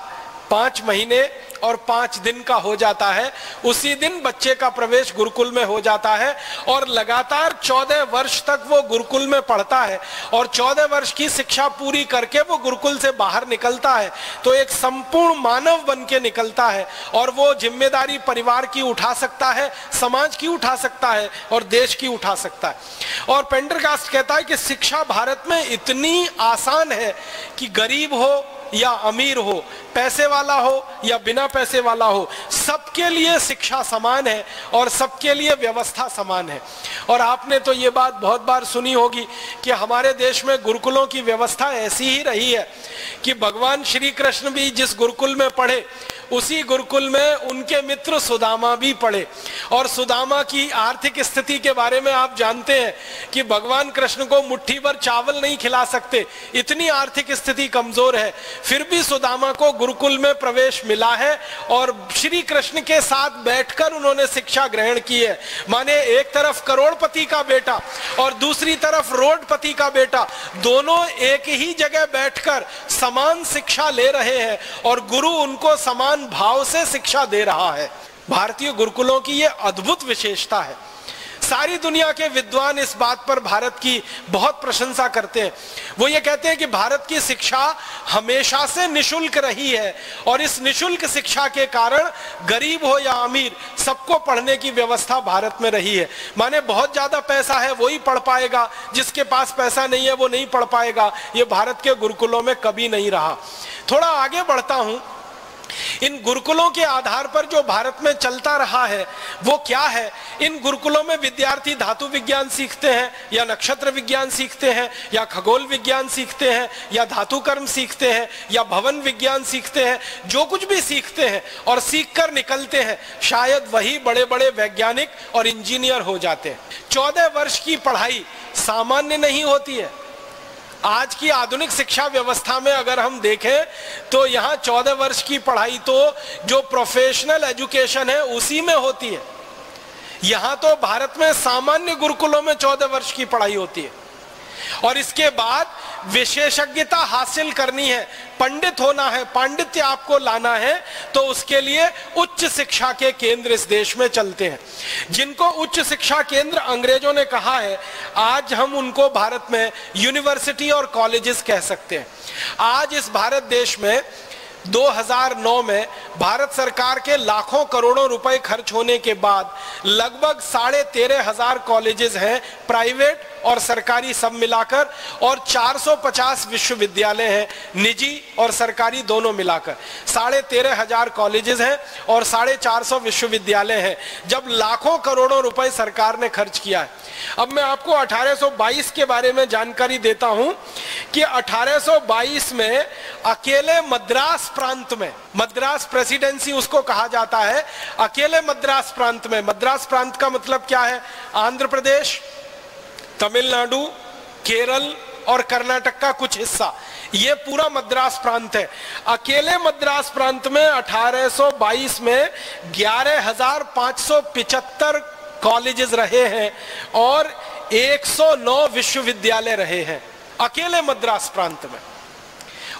5 महीने और 5 दिन का हो जाता है, उसी दिन बच्चे का प्रवेश गुरुकुल में हो जाता है और लगातार 14 वर्ष तक वो गुरुकुल में पढ़ता है और 14 वर्ष की शिक्षा पूरी करके वो गुरुकुल से बाहर निकलता है तो एक संपूर्ण मानव बन के निकलता है और वो जिम्मेदारी परिवार की उठा सकता है, समाज की उठा सकता है और देश की उठा सकता है। और पेंडरगास्ट कहता है कि शिक्षा भारत में इतनी आसान है कि गरीब हो या अमीर हो, पैसे वाला हो या बिना पैसे वाला हो, सबके लिए शिक्षा समान है और सबके लिए व्यवस्था समान है। और आपने तो ये बात बहुत बार सुनी होगी कि हमारे देश में गुरुकुलों की व्यवस्था ऐसी ही रही है कि भगवान श्री कृष्ण भी जिस गुरुकुल में पढ़े उसी गुरुकुल में उनके मित्र सुदामा भी पढ़े। और सुदामा की आर्थिक स्थिति के बारे में आप जानते हैं कि भगवान कृष्ण को मुट्ठी भर चावल नहीं खिला सकते, इतनी आर्थिक स्थिति कमजोर है, फिर भी सुदामा को गुरुकुल में प्रवेश मिला है और श्री कृष्ण के साथ बैठकर उन्होंने शिक्षा ग्रहण की है। माने एक तरफ करोड़पति का बेटा और दूसरी तरफ रोडपति का बेटा, दोनों एक ही जगह बैठकर समान शिक्षा ले रहे हैं और गुरु उनको समान भाव से शिक्षा दे रहा है। भारतीय गुरुकुलों की यह अद्भुत विशेषता है। सारी दुनिया के विद्वान इस बात पर भारत की बहुत प्रशंसा करते हैं। वो ये कहते हैं कि भारत की शिक्षा हमेशा से निशुल्क रही है और इस निशुल्क शिक्षा के कारण गरीब हो या अमीर सबको पढ़ने की व्यवस्था भारत में रही है। माने बहुत ज्यादा पैसा है वही पढ़ पाएगा, जिसके पास पैसा नहीं है वो नहीं पढ़ पाएगा। ये भारत के गुरुकुलों में कभी नहीं रहा। थोड़ा आगे बढ़ता हूं, इन गुरुकुलों के आधार पर जो भारत में चलता रहा है वो क्या है? इन गुरुकुलों में विद्यार्थी धातु विज्ञान सीखते हैं या नक्षत्र विज्ञान सीखते हैं या खगोल विज्ञान सीखते हैं या धातु कर्म सीखते हैं या भवन विज्ञान सीखते हैं। जो कुछ भी सीखते हैं और सीखकर निकलते हैं शायद वही बड़े बड़े वैज्ञानिक और इंजीनियर हो जाते हैं। 14 वर्ष की पढ़ाई सामान्य नहीं होती है। आज की आधुनिक शिक्षा व्यवस्था में अगर हम देखें तो यहाँ 14 वर्ष की पढ़ाई तो जो प्रोफेशनल एजुकेशन है उसी में होती है। यहाँ तो भारत में सामान्य गुरुकुलों में 14 वर्ष की पढ़ाई होती है और इसके बाद विशेषज्ञता हासिल करनी है, पंडित होना है, पांडित्य आपको लाना है तो उसके लिए उच्च शिक्षा के केंद्र इस देश में चलते हैं, जिनको उच्च शिक्षा केंद्र अंग्रेजों ने कहा है। आज हम उनको भारत में यूनिवर्सिटी और कॉलेजेस कह सकते हैं। आज इस भारत देश में 2009 में भारत सरकार के लाखों करोड़ों रुपए खर्च होने के बाद लगभग 13,500 कॉलेजेस हैं, प्राइवेट और सरकारी सब मिलाकर, और 450 विश्वविद्यालय हैं, निजी और सरकारी दोनों मिलाकर। 13,500 कॉलेजेस हैं और 450 विश्वविद्यालय हैं, जब लाखों करोड़ों रुपए सरकार ने खर्च किया है। अब मैं आपको 1822 के बारे में जानकारी देता हूं कि 1822 में अकेले मद्रास प्रांत में, मद्रास प्रेसिडेंसी उसको कहा जाता है, अकेले मद्रास प्रांत में, मद्रास प्रांत का मतलब क्या है? आंध्र प्रदेश, तमिलनाडु, केरल और कर्नाटक का कुछ हिस्सा, ये पूरा मद्रास प्रांत है। अकेले मद्रास प्रांत में 1822 में 11,575 कॉलेजेस रहे हैं और 109 विश्वविद्यालय रहे हैं अकेले मद्रास प्रांत में।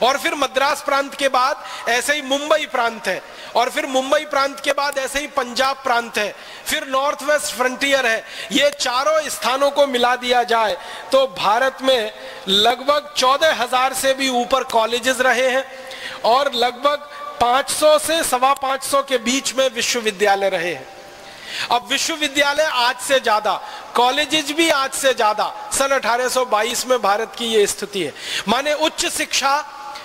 और फिर मद्रास प्रांत के बाद ऐसे ही मुंबई प्रांत है, और फिर मुंबई प्रांत के बाद ऐसे ही पंजाब प्रांत है, फिर नॉर्थ वेस्ट फ्रंटियर है। ये चारों स्थानों को मिला दिया जाए तो भारत में लगभग 14,000 से भी ऊपर कॉलेजेस रहे हैं और लगभग 500 से 525 के बीच में विश्वविद्यालय रहे हैं। अब विश्वविद्यालय आज से ज्यादा, कॉलेजेस भी आज से ज्यादा। सन 1822 में भारत की ये स्थिति है। माने उच्च शिक्षा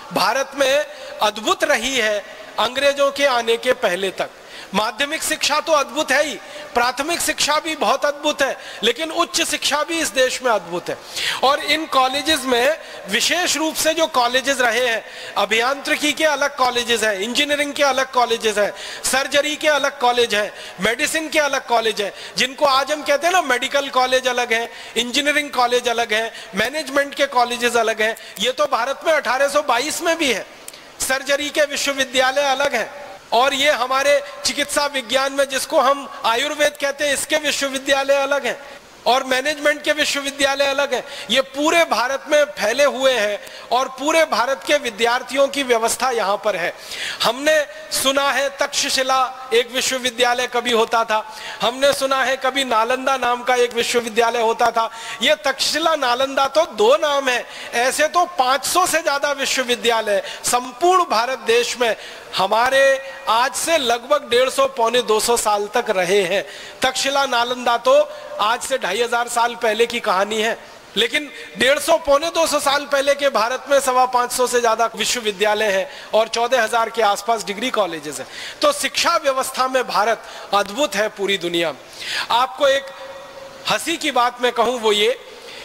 भारत में अद्भुत रही है अंग्रेजों के आने के पहले तक। माध्यमिक शिक्षा तो अद्भुत है ही, प्राथमिक शिक्षा भी बहुत अद्भुत है, लेकिन उच्च शिक्षा भी इस देश में अद्भुत है। और इन कॉलेजेस में विशेष रूप से जो कॉलेजेस रहे हैं, अभियांत्रिकी के अलग कॉलेजेस हैं, इंजीनियरिंग के अलग कॉलेजेस हैं, सर्जरी के अलग कॉलेज हैं, मेडिसिन के अलग कॉलेज हैं, जिनको आज हम कहते हैं ना मेडिकल कॉलेज अलग है, इंजीनियरिंग कॉलेज अलग है, मैनेजमेंट के कॉलेजेस अलग हैं। ये तो भारत में 1822 में भी है। सर्जरी के विश्वविद्यालय अलग है, और ये हमारे चिकित्सा विज्ञान में जिसको हम आयुर्वेद कहते हैं इसके विश्वविद्यालय अलग हैं, और मैनेजमेंट के विश्वविद्यालय अलग हैं। ये पूरे भारत में फैले हुए हैं और पूरे भारत के विद्यार्थियों की व्यवस्था यहाँ पर है। हमने सुना है तक्षशिला एक विश्वविद्यालय कभी होता था, हमने सुना है कभी नालंदा नाम का एक विश्वविद्यालय होता था। ये तक्षशिला नालंदा तो दो नाम है, ऐसे तो 500 से ज्यादा विश्वविद्यालय संपूर्ण भारत देश में हमारे आज से लगभग 150 पौने 200 साल तक रहे हैं। तक्षशिला नालंदा तो आज से 2500 साल पहले की कहानी है, लेकिन 150 पौने 200 साल पहले के भारत में 525 से ज्यादा विश्वविद्यालय हैं और 14,000 के आसपास डिग्री कॉलेजेस हैं। तो शिक्षा व्यवस्था में भारत अद्भुत है पूरी दुनिया में। आपको एक हंसी की बात मैं कहूं वो ये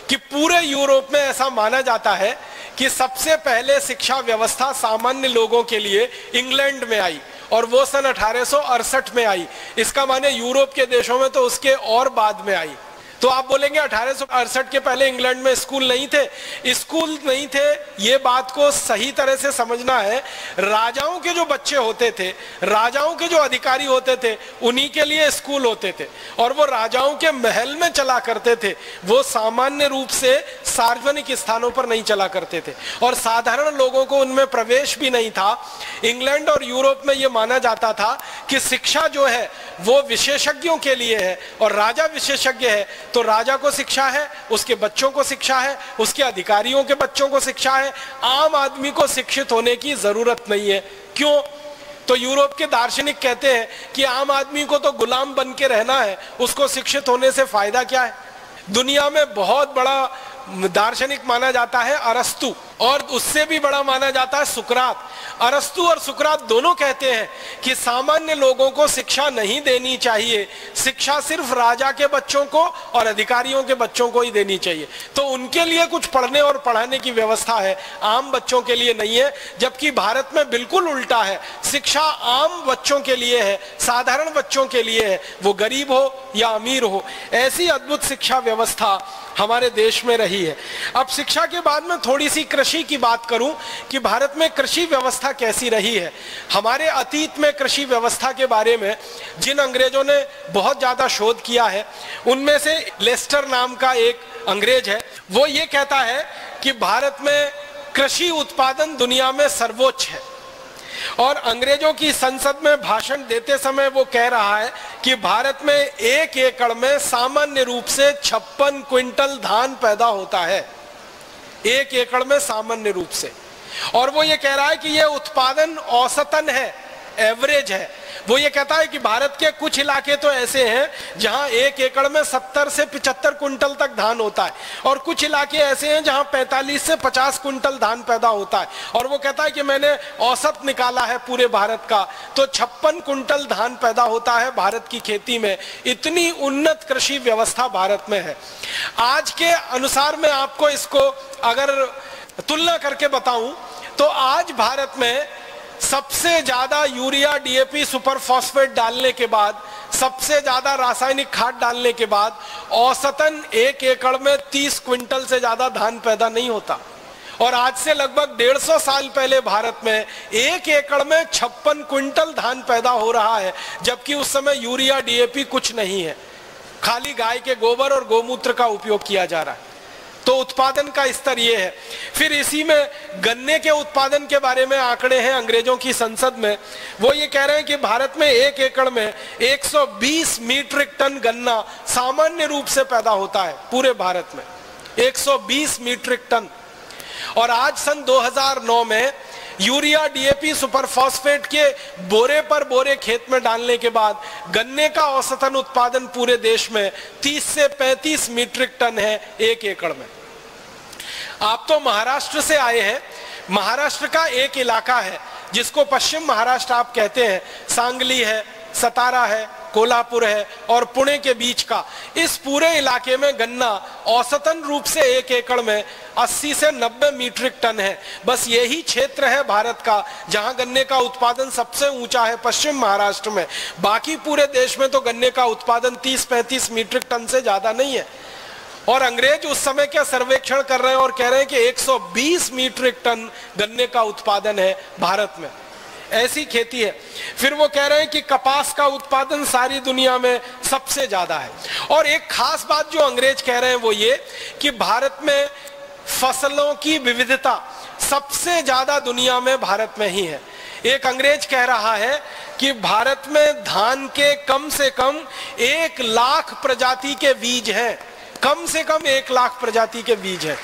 कि पूरे यूरोप में ऐसा माना जाता है कि सबसे पहले शिक्षा व्यवस्था सामान्य लोगों के लिए इंग्लैंड में आई, और वो सन 1868 में आई। इसका माने यूरोप के देशों में तो उसके और बाद में आई। तो आप बोलेंगे 1868 के पहले इंग्लैंड में स्कूल नहीं थे। स्कूल नहीं थे, ये बात को सही तरह से समझना है। राजाओं के जो बच्चे होते थे, राजाओं के जो अधिकारी होते थे, उन्हीं के लिए स्कूल होते थे, और वो राजाओं के महल में चला करते थे। वो सामान्य रूप से सार्वजनिक स्थानों पर नहीं चला करते थे, और साधारण लोगों को उनमें प्रवेश भी नहीं था। इंग्लैंड और यूरोप में ये माना जाता था कि शिक्षा जो है वो विशेषज्ञों के लिए है, और राजा विशेषज्ञ है तो राजा को शिक्षा है, उसके बच्चों को शिक्षा है, उसके अधिकारियों के बच्चों को शिक्षा है। आम आदमी को शिक्षित होने की जरूरत नहीं है। क्यों? तो यूरोप के दार्शनिक कहते हैं कि आम आदमी को तो गुलाम बन के रहना है, उसको शिक्षित होने से फायदा क्या है। दुनिया में बहुत बड़ा दार्शनिक माना जाता है अरस्तु, और उससे भी बड़ा माना जाता है सुकरात। अरस्तु और सुकरात दोनों कहते हैं कि सामान्य लोगों को शिक्षा नहीं देनी चाहिए, शिक्षा सिर्फ राजा के बच्चों को और अधिकारियों के बच्चों को ही देनी चाहिए। तो उनके लिए कुछ पढ़ने और पढ़ाने की व्यवस्था है, आम बच्चों के लिए नहीं है। जबकि भारत में बिल्कुल उल्टा है, शिक्षा आम बच्चों के लिए है, साधारण बच्चों के लिए है, वो गरीब हो या अमीर हो। ऐसी अद्भुत शिक्षा व्यवस्था हमारे देश में रही है। अब शिक्षा के बाद में थोड़ी सी कृषि की बात करूं कि भारत में कृषि व्यवस्था कैसी रही है। हमारे अतीत में कृषि व्यवस्था के बारे में जिन अंग्रेजों ने बहुत ज्यादा शोध किया है, उनमें से लेस्टर नाम का एक अंग्रेज है। वो ये कहता है कि भारत में कृषि उत्पादन दुनिया में सर्वोच्च है, और अंग्रेजों की संसद में भाषण देते समय वो कह रहा है कि भारत में 1 एकड़ में सामान्य रूप से 56 क्विंटल धान पैदा होता है, 1 एकड़ में सामान्य रूप से। और वो ये कह रहा है कि ये उत्पादन औसतन है, एवरेज है। वो ये कहता है कि भारत के कुछ इलाके तो ऐसे हैं जहां 1 एकड़ में 70 से 75 कुंटल तक धान होता है, और कुछ इलाके ऐसे हैं जहां 45 से 50 कुंटल धान पैदा होता है। और वो कहता है कि मैंने औसत निकाला है पूरे भारत का, तो 56 कुंटल धान पैदा होता है भारत की खेती में। इतनी उन्नत कृषि व्यवस्था भारत में है। आज के अनुसार मैं आपको इसको अगर तुलना करके बताऊं तो आज भारत में सबसे ज्यादा यूरिया, डीएपी, सुपर फॉस्फेट डालने के बाद, सबसे ज्यादा रासायनिक खाद डालने के बाद औसतन 1 एकड़ में 30 क्विंटल से ज्यादा धान पैदा नहीं होता। और आज से लगभग 150 साल पहले भारत में 1 एकड़ में 56 क्विंटल धान पैदा हो रहा है, जबकि उस समय यूरिया, डीएपी कुछ नहीं है। खाली गाय के गोबर और गोमूत्र का उपयोग किया जा रहा है। तो उत्पादन का स्तर ये है। फिर इसी में गन्ने के उत्पादन के बारे में आंकड़े हैं अंग्रेजों की संसद में। वो ये कह रहे हैं कि भारत में 1 एकड़ में 120 मीट्रिक टन गन्ना सामान्य रूप से पैदा होता है पूरे भारत में, 120 मीट्रिक टन। और आज सन 2009 में यूरिया, डीएपी, सुपर फॉस्फेट के बोरे पर बोरे खेत में डालने के बाद गन्ने का औसतन उत्पादन पूरे देश में 30 से 35 मीट्रिक टन है 1 एकड़ में। आप तो महाराष्ट्र से आए हैं। महाराष्ट्र का एक इलाका है जिसको पश्चिम महाराष्ट्र आप कहते हैं, सांगली है, सतारा है, कोल्हापुर है और पुणे के बीच का इस पूरे इलाके में गन्ना औसतन रूप से 1 एकड़ में 80 से 90 मीट्रिक टन है। बस यही क्षेत्र है भारत का जहां गन्ने का उत्पादन सबसे ऊंचा है, पश्चिम महाराष्ट्र में। बाकी पूरे देश में तो गन्ने का उत्पादन 30-35 मीट्रिक टन से ज्यादा नहीं है। और अंग्रेज उस समय क्या सर्वेक्षण कर रहे हैं और कह रहे हैं कि 120 मीट्रिक टन गन्ने का उत्पादन है भारत में। ऐसी खेती है। फिर वो कह रहे हैं कि कपास का उत्पादन सारी दुनिया में सबसे ज्यादा है। और एक खास बात जो अंग्रेज कह रहे हैं वो ये कि भारत में फसलों की विविधता सबसे ज्यादा दुनिया में भारत में ही है। एक अंग्रेज कह रहा है कि भारत में धान के कम से कम 1 लाख प्रजाति के बीज हैं, कम से कम 1 लाख प्रजाति के बीज हैं।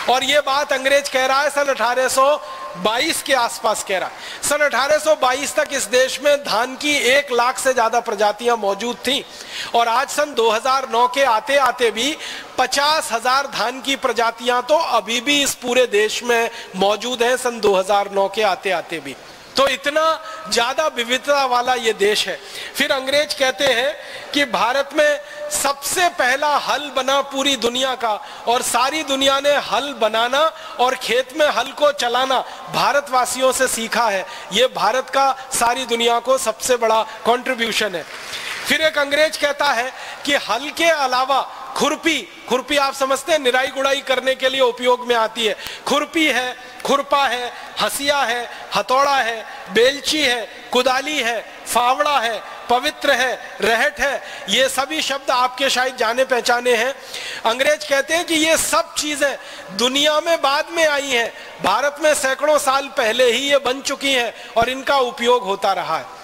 और ये बात अंग्रेज कह रहा है सन 1822 के आसपास कह रहा है। सन 1822 तक इस देश में धान की 1 लाख से ज्यादा प्रजातियां मौजूद थी। और आज सन 2009 के आते आते भी 50,000 धान की प्रजातियां तो अभी भी इस पूरे देश में मौजूद है, सन 2009 के आते आते भी। तो इतना ज्यादा विविधता वाला ये देश है। फिर अंग्रेज कहते हैं कि भारत में सबसे पहला हल बना पूरी दुनिया का, और सारी दुनिया ने हल बनाना और खेत में हल को चलाना भारतवासियों से सीखा है। ये भारत का सारी दुनिया को सबसे बड़ा कंट्रीब्यूशन है। फिर एक अंग्रेज कहता है कि हल के अलावा खुरपी आप समझते हैं निराई गुड़ाई करने के लिए उपयोग में आती है। खुरपी है, खुरपा है, हसिया है, हथौड़ा है, बेलची है, कुदाली है, फावड़ा है, पवित्र है, रहट है। ये सभी शब्द आपके शायद जाने पहचाने हैं। अंग्रेज कहते हैं कि ये सब चीजें दुनिया में बाद में आई हैं, भारत में सैकड़ों साल पहले ही ये बन चुकी हैं और इनका उपयोग होता रहा है।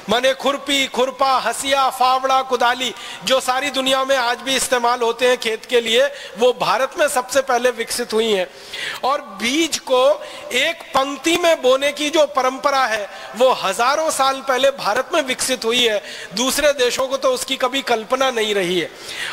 माने खुरपी, खुरपा, हसिया, फावड़ा, कुदाली जो सारी दुनिया में आज भी इस्तेमाल होते हैं खेत के लिए, वो भारत में सबसे पहले विकसित हुई हैं। और बीज को एक पंक्ति में बोने की जो परंपरा है वो हजारों साल पहले भारत में विकसित हुई है। दूसरे देशों को तो उसकी कभी कल्पना नहीं रही है।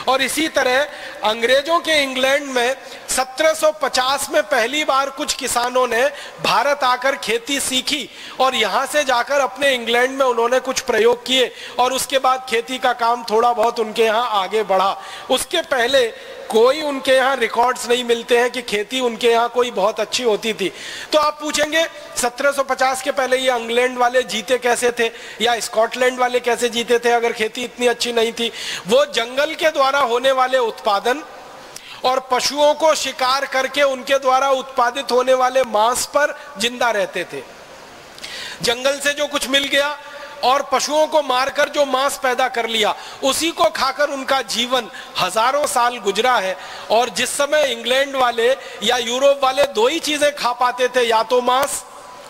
और इसी तरह अंग्रेजों के इंग्लैंड में 1750 में पहली बार कुछ किसानों ने भारत आकर खेती सीखी और यहां से जाकर अपने इंग्लैंड में उन्होंने कुछ प्रयोग किए और उसके बाद खेती का काम थोड़ा बहुत उनके यहाँ आगे बढ़ा। उसके पहले कोई उनके यहाँ रिकॉर्ड्स नहीं मिलते हैं कि खेती उनके यहाँ कोई बहुत अच्छी होती थी। तो आप पूछेंगे 1750 के पहले ये इंग्लैंड वाले जीते कैसे थे या स्कॉटलैंड वाले कैसे जीते थे अगर खेती इतनी अच्छी नहीं थी। वो जंगल के द्वारा होने वाले उत्पादन और पशुओं को शिकार करके उनके द्वारा उत्पादित होने वाले मांस पर जिंदा रहते थे। जंगल से जो कुछ मिल गया और पशुओं को मारकर जो मांस पैदा कर लिया उसी को खाकर उनका जीवन हजारों साल गुजरा है। और जिस समय इंग्लैंड वाले या यूरोप वाले 2 ही चीजें खा पाते थे, या तो मांस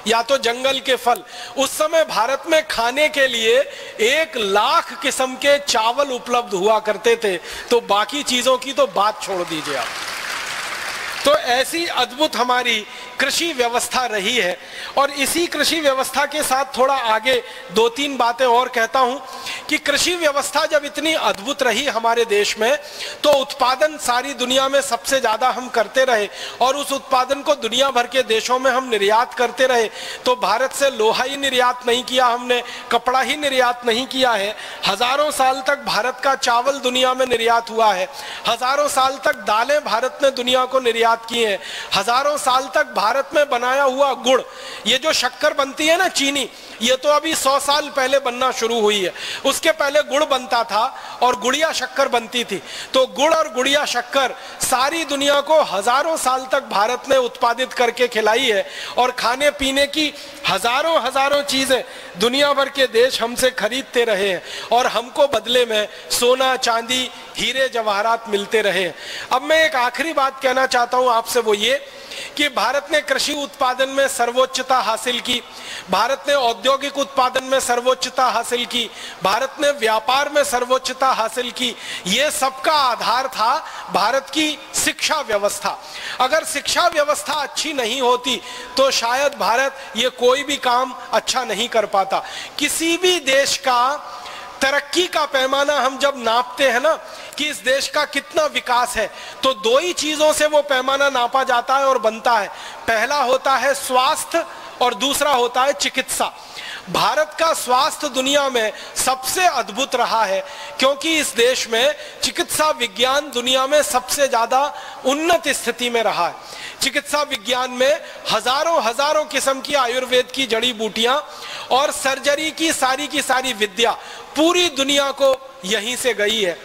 या तो जंगल के फल, उस समय भारत में खाने के लिए 1 लाख किस्म के चावल उपलब्ध हुआ करते थे। तो बाकी चीजों की तो बात छोड़ दीजिए आप। तो ऐसी अद्भुत हमारी कृषि व्यवस्था रही है। और इसी कृषि व्यवस्था के साथ थोड़ा आगे 2-3 बातें और कहता हूं कि कृषि व्यवस्था जब इतनी अद्भुत रही हमारे देश में तो उत्पादन सारी दुनिया में सबसे ज्यादा हम करते रहे और उस उत्पादन को दुनिया भर के देशों में हम निर्यात करते रहे। तो भारत से लोहा ही निर्यात नहीं किया हमने, कपड़ा ही निर्यात नहीं किया है। हजारों साल तक भारत का चावल दुनिया में निर्यात हुआ है। हजारों साल तक दालें भारत ने दुनिया को निर्यात की हैं। हजारों साल तक भारत में बनाया हुआ गुड़, ये जो शक्कर बनती है ना, चीनी, ये तो अभी 100 साल पहले बनना शुरू हुई है। उसके पहले गुड़ बनता था और गुड़िया शक्कर बनती थी। तो गुड़ और गुड़िया शक्कर सारी दुनिया को हजारों साल तक भारत ने उत्पादित करके खिलाई है, और खाने पीने की हजारों हजारों चीजें दुनिया भर के देश हमसे खरीदते रहे हैं, और हमको बदले में सोना चांदी हीरे जवाहरात मिलते रहे। अब मैं एक आखिरी बात कहना चाहता हूं आपसे, वो ये कि भारत ने कृषि उत्पादन में सर्वोच्चता हासिल की, भारत ने औद्योगिक उत्पादन में सर्वोच्चता हासिल की, भारत ने व्यापार में सर्वोच्चता हासिल की। ये सबका आधार था भारत की शिक्षा व्यवस्था। अगर शिक्षा व्यवस्था अच्छी नहीं होती तो शायद भारत ये कोई भी काम अच्छा नहीं कर पाता। किसी भी देश का तरक्की का पैमाना हम जब नापते हैं ना कि इस देश का कितना विकास है, तो दो ही चीजों से वो पैमाना नापा जाता है और बनता है। पहला होता है स्वास्थ्य और दूसरा होता है चिकित्सा। भारत का स्वास्थ्य दुनिया में सबसे अद्भुत रहा है, क्योंकि इस देश में चिकित्सा विज्ञान दुनिया में सबसे ज्यादा उन्नत स्थिति में रहा है। चिकित्सा विज्ञान में हजारों हजारों किस्म की आयुर्वेद की जड़ी बूटियां और सर्जरी की सारी विद्या पूरी दुनिया को यहीं से गई है।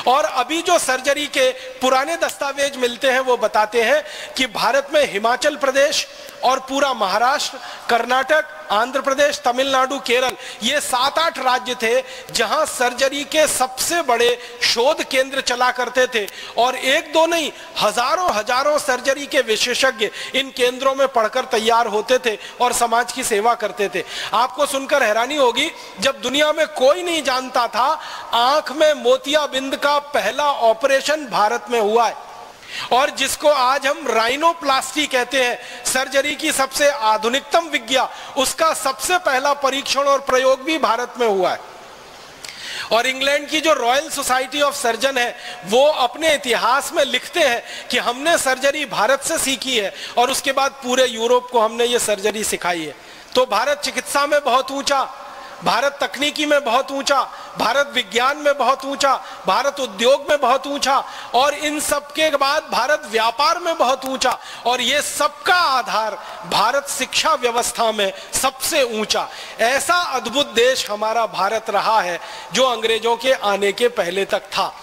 और अभी जो सर्जरी के पुराने दस्तावेज मिलते हैं वो बताते हैं कि भारत में हिमाचल प्रदेश और पूरा महाराष्ट्र, कर्नाटक, आंध्र प्रदेश, तमिलनाडु, केरल, ये 7-8 राज्य थे जहां सर्जरी के सबसे बड़े शोध केंद्र चला करते थे, और एक दो नहीं हजारों हजारों सर्जरी के विशेषज्ञ इन केंद्रों में पढ़कर तैयार होते थे और समाज की सेवा करते थे। आपको सुनकर हैरानी होगी, जब दुनिया में कोई नहीं जानता था, आंख में मोतियाबिंद का पहला ऑपरेशन भारत में हुआ है, और जिसको आज हम राइनोप्लास्टी कहते हैं, सर्जरी की सबसे आधुनिकतम विज्ञा, उसका सबसे पहला परीक्षण और प्रयोग भी भारत में हुआ है। और इंग्लैंड की जो रॉयल सोसाइटी ऑफ सर्जन है, वो अपने इतिहास में लिखते हैं कि हमने सर्जरी भारत से सीखी है, और उसके बाद पूरे यूरोप को हमने ये सर्जरी सिखाई है। तो भारत चिकित्सा में बहुत ऊंचा, भारत तकनीकी में बहुत ऊंचा, भारत विज्ञान में बहुत ऊंचा, भारत उद्योग में बहुत ऊंचा, और इन सब के बाद भारत व्यापार में बहुत ऊंचा, और ये सबका आधार भारत शिक्षा व्यवस्था में सबसे ऊंचा। ऐसा अद्भुत देश हमारा भारत रहा है जो अंग्रेजों के आने के पहले तक था।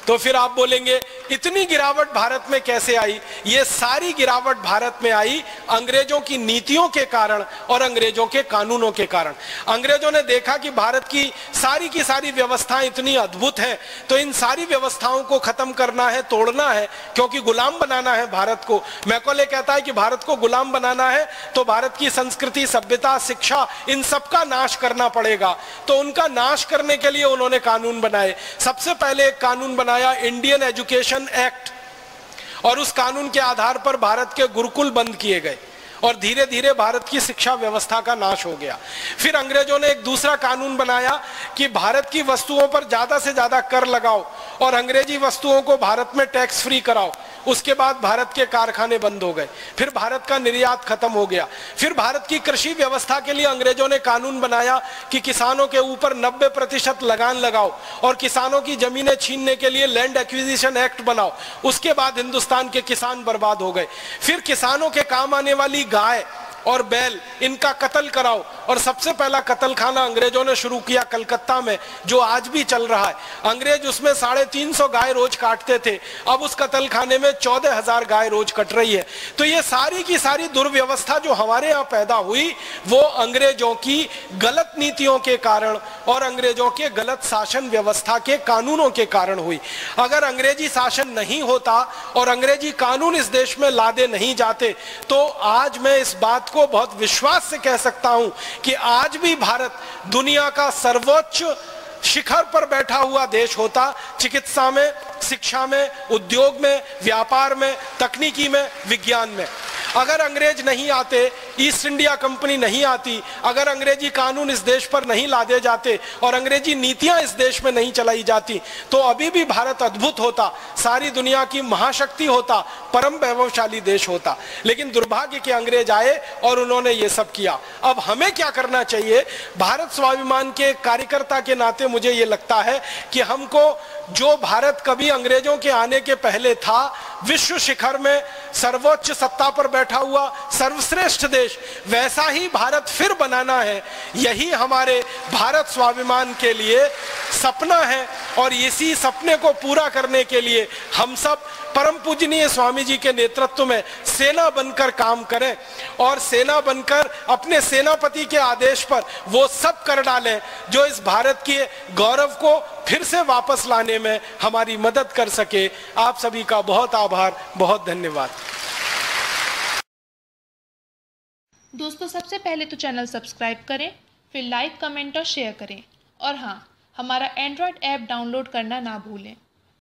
तो फिर आप बोलेंगे इतनी गिरावट भारत में कैसे आई? ये सारी गिरावट भारत में आई अंग्रेजों की नीतियों के कारण और अंग्रेजों के कानूनों के कारण। अंग्रेजों ने देखा कि भारत की सारी व्यवस्थाएं इतनी अद्भुत हैं, तो इन सारी व्यवस्थाओं को खत्म करना है, तोड़ना है, क्योंकि गुलाम बनाना है भारत को। मैकॉले कहता है कि भारत को गुलाम बनाना है तो भारत की संस्कृति, सभ्यता, शिक्षा, इन सबका नाश करना पड़ेगा। तो उनका नाश करने के लिए उन्होंने कानून बनाए। सबसे पहले एक कानून बनाया इंडियन एजुकेशन एक्ट, और उस कानून के आधार पर भारत के गुरुकुल बंद किए गए, और धीरे धीरे भारत की शिक्षा व्यवस्था का नाश हो गया। फिर अंग्रेजों ने एक दूसरा कानून बनाया कि भारत की वस्तुओं पर ज्यादा से ज्यादा कर लगाओ और अंग्रेजी वस्तुओं को भारत में टैक्स फ्री कराओ। उसके बाद भारत के कारखाने बंद हो गए, फिर भारत का निर्यात खत्म हो गया। फिर भारत की कृषि व्यवस्था के लिए अंग्रेजों ने कानून बनाया कि किसानों के ऊपर 90% लगान लगाओ, और किसानों की जमीनें छीनने के लिए लैंड एक्विजिशन एक्ट बनाओ। उसके बाद हिंदुस्तान के किसान बर्बाद हो गए। फिर किसानों के काम आने वाली गाय और बैल, इनका कत्ल कराओ, और सबसे पहला कत्ल खाना अंग्रेजों ने शुरू किया कलकत्ता में, जो आज भी चल रहा है। अंग्रेज उसमें 350 गाय रोज काटते थे, अब उस कत्ल खाने में 14,000 गाय रोज कट रही है। तो ये सारी की सारी दुर्व्यवस्था जो हमारे यहाँ पैदा हुई, वो अंग्रेजों की गलत नीतियों के कारण और अंग्रेजों के गलत शासन व्यवस्था के कानूनों के कारण हुई। अगर अंग्रेजी शासन नहीं होता और अंग्रेजी कानून इस देश में लादे नहीं जाते, तो आज मैं इस बात को बहुत विश्वास से कह सकता हूं कि आज भी भारत दुनिया का सर्वोच्च शिखर पर बैठा हुआ देश होता, चिकित्सा में, शिक्षा में, उद्योग में, व्यापार में, तकनीकी में, विज्ञान में। अगर अंग्रेज नहीं आते, ईस्ट इंडिया कंपनी नहीं आती, अगर अंग्रेजी कानून इस देश पर नहीं लादे जाते और अंग्रेजी नीतियां इस देश में नहीं चलाई जाती, तो अभी भी भारत अद्भुत होता, सारी दुनिया की महाशक्ति होता, परम वैभवशाली देश होता। लेकिन दुर्भाग्य के अंग्रेज आए और उन्होंने ये सब किया। अब हमें क्या करना चाहिए? भारत स्वाभिमान के कार्यकर्ता के नाते मुझे ये लगता है कि हमको जो भारत कभी अंग्रेजों के आने के पहले था, विश्व शिखर में सर्वोच्च सत्ता पर बैठा हुआ सर्वश्रेष्ठ देश, वैसा ही भारत फिर बनाना है। यही हमारे भारत स्वाभिमान के लिए सपना है और इसी सपने को पूरा करने के लिए हम सब परम पूजनीय स्वामी जी के नेतृत्व में सेना बनकर काम करें और सेना बनकर अपने सेनापति के आदेश पर वो सब कर डालें जो इस भारत के गौरव को फिर से वापस लाने में हमारी मदद कर सके। आप सभी का बहुत आभार, बहुत धन्यवाद। दोस्तों, सबसे पहले तो चैनल सब्सक्राइब करें, फिर लाइक, कमेंट और शेयर करें और हाँ, हमारा एंड्रॉयड ऐप डाउनलोड करना ना भूलें।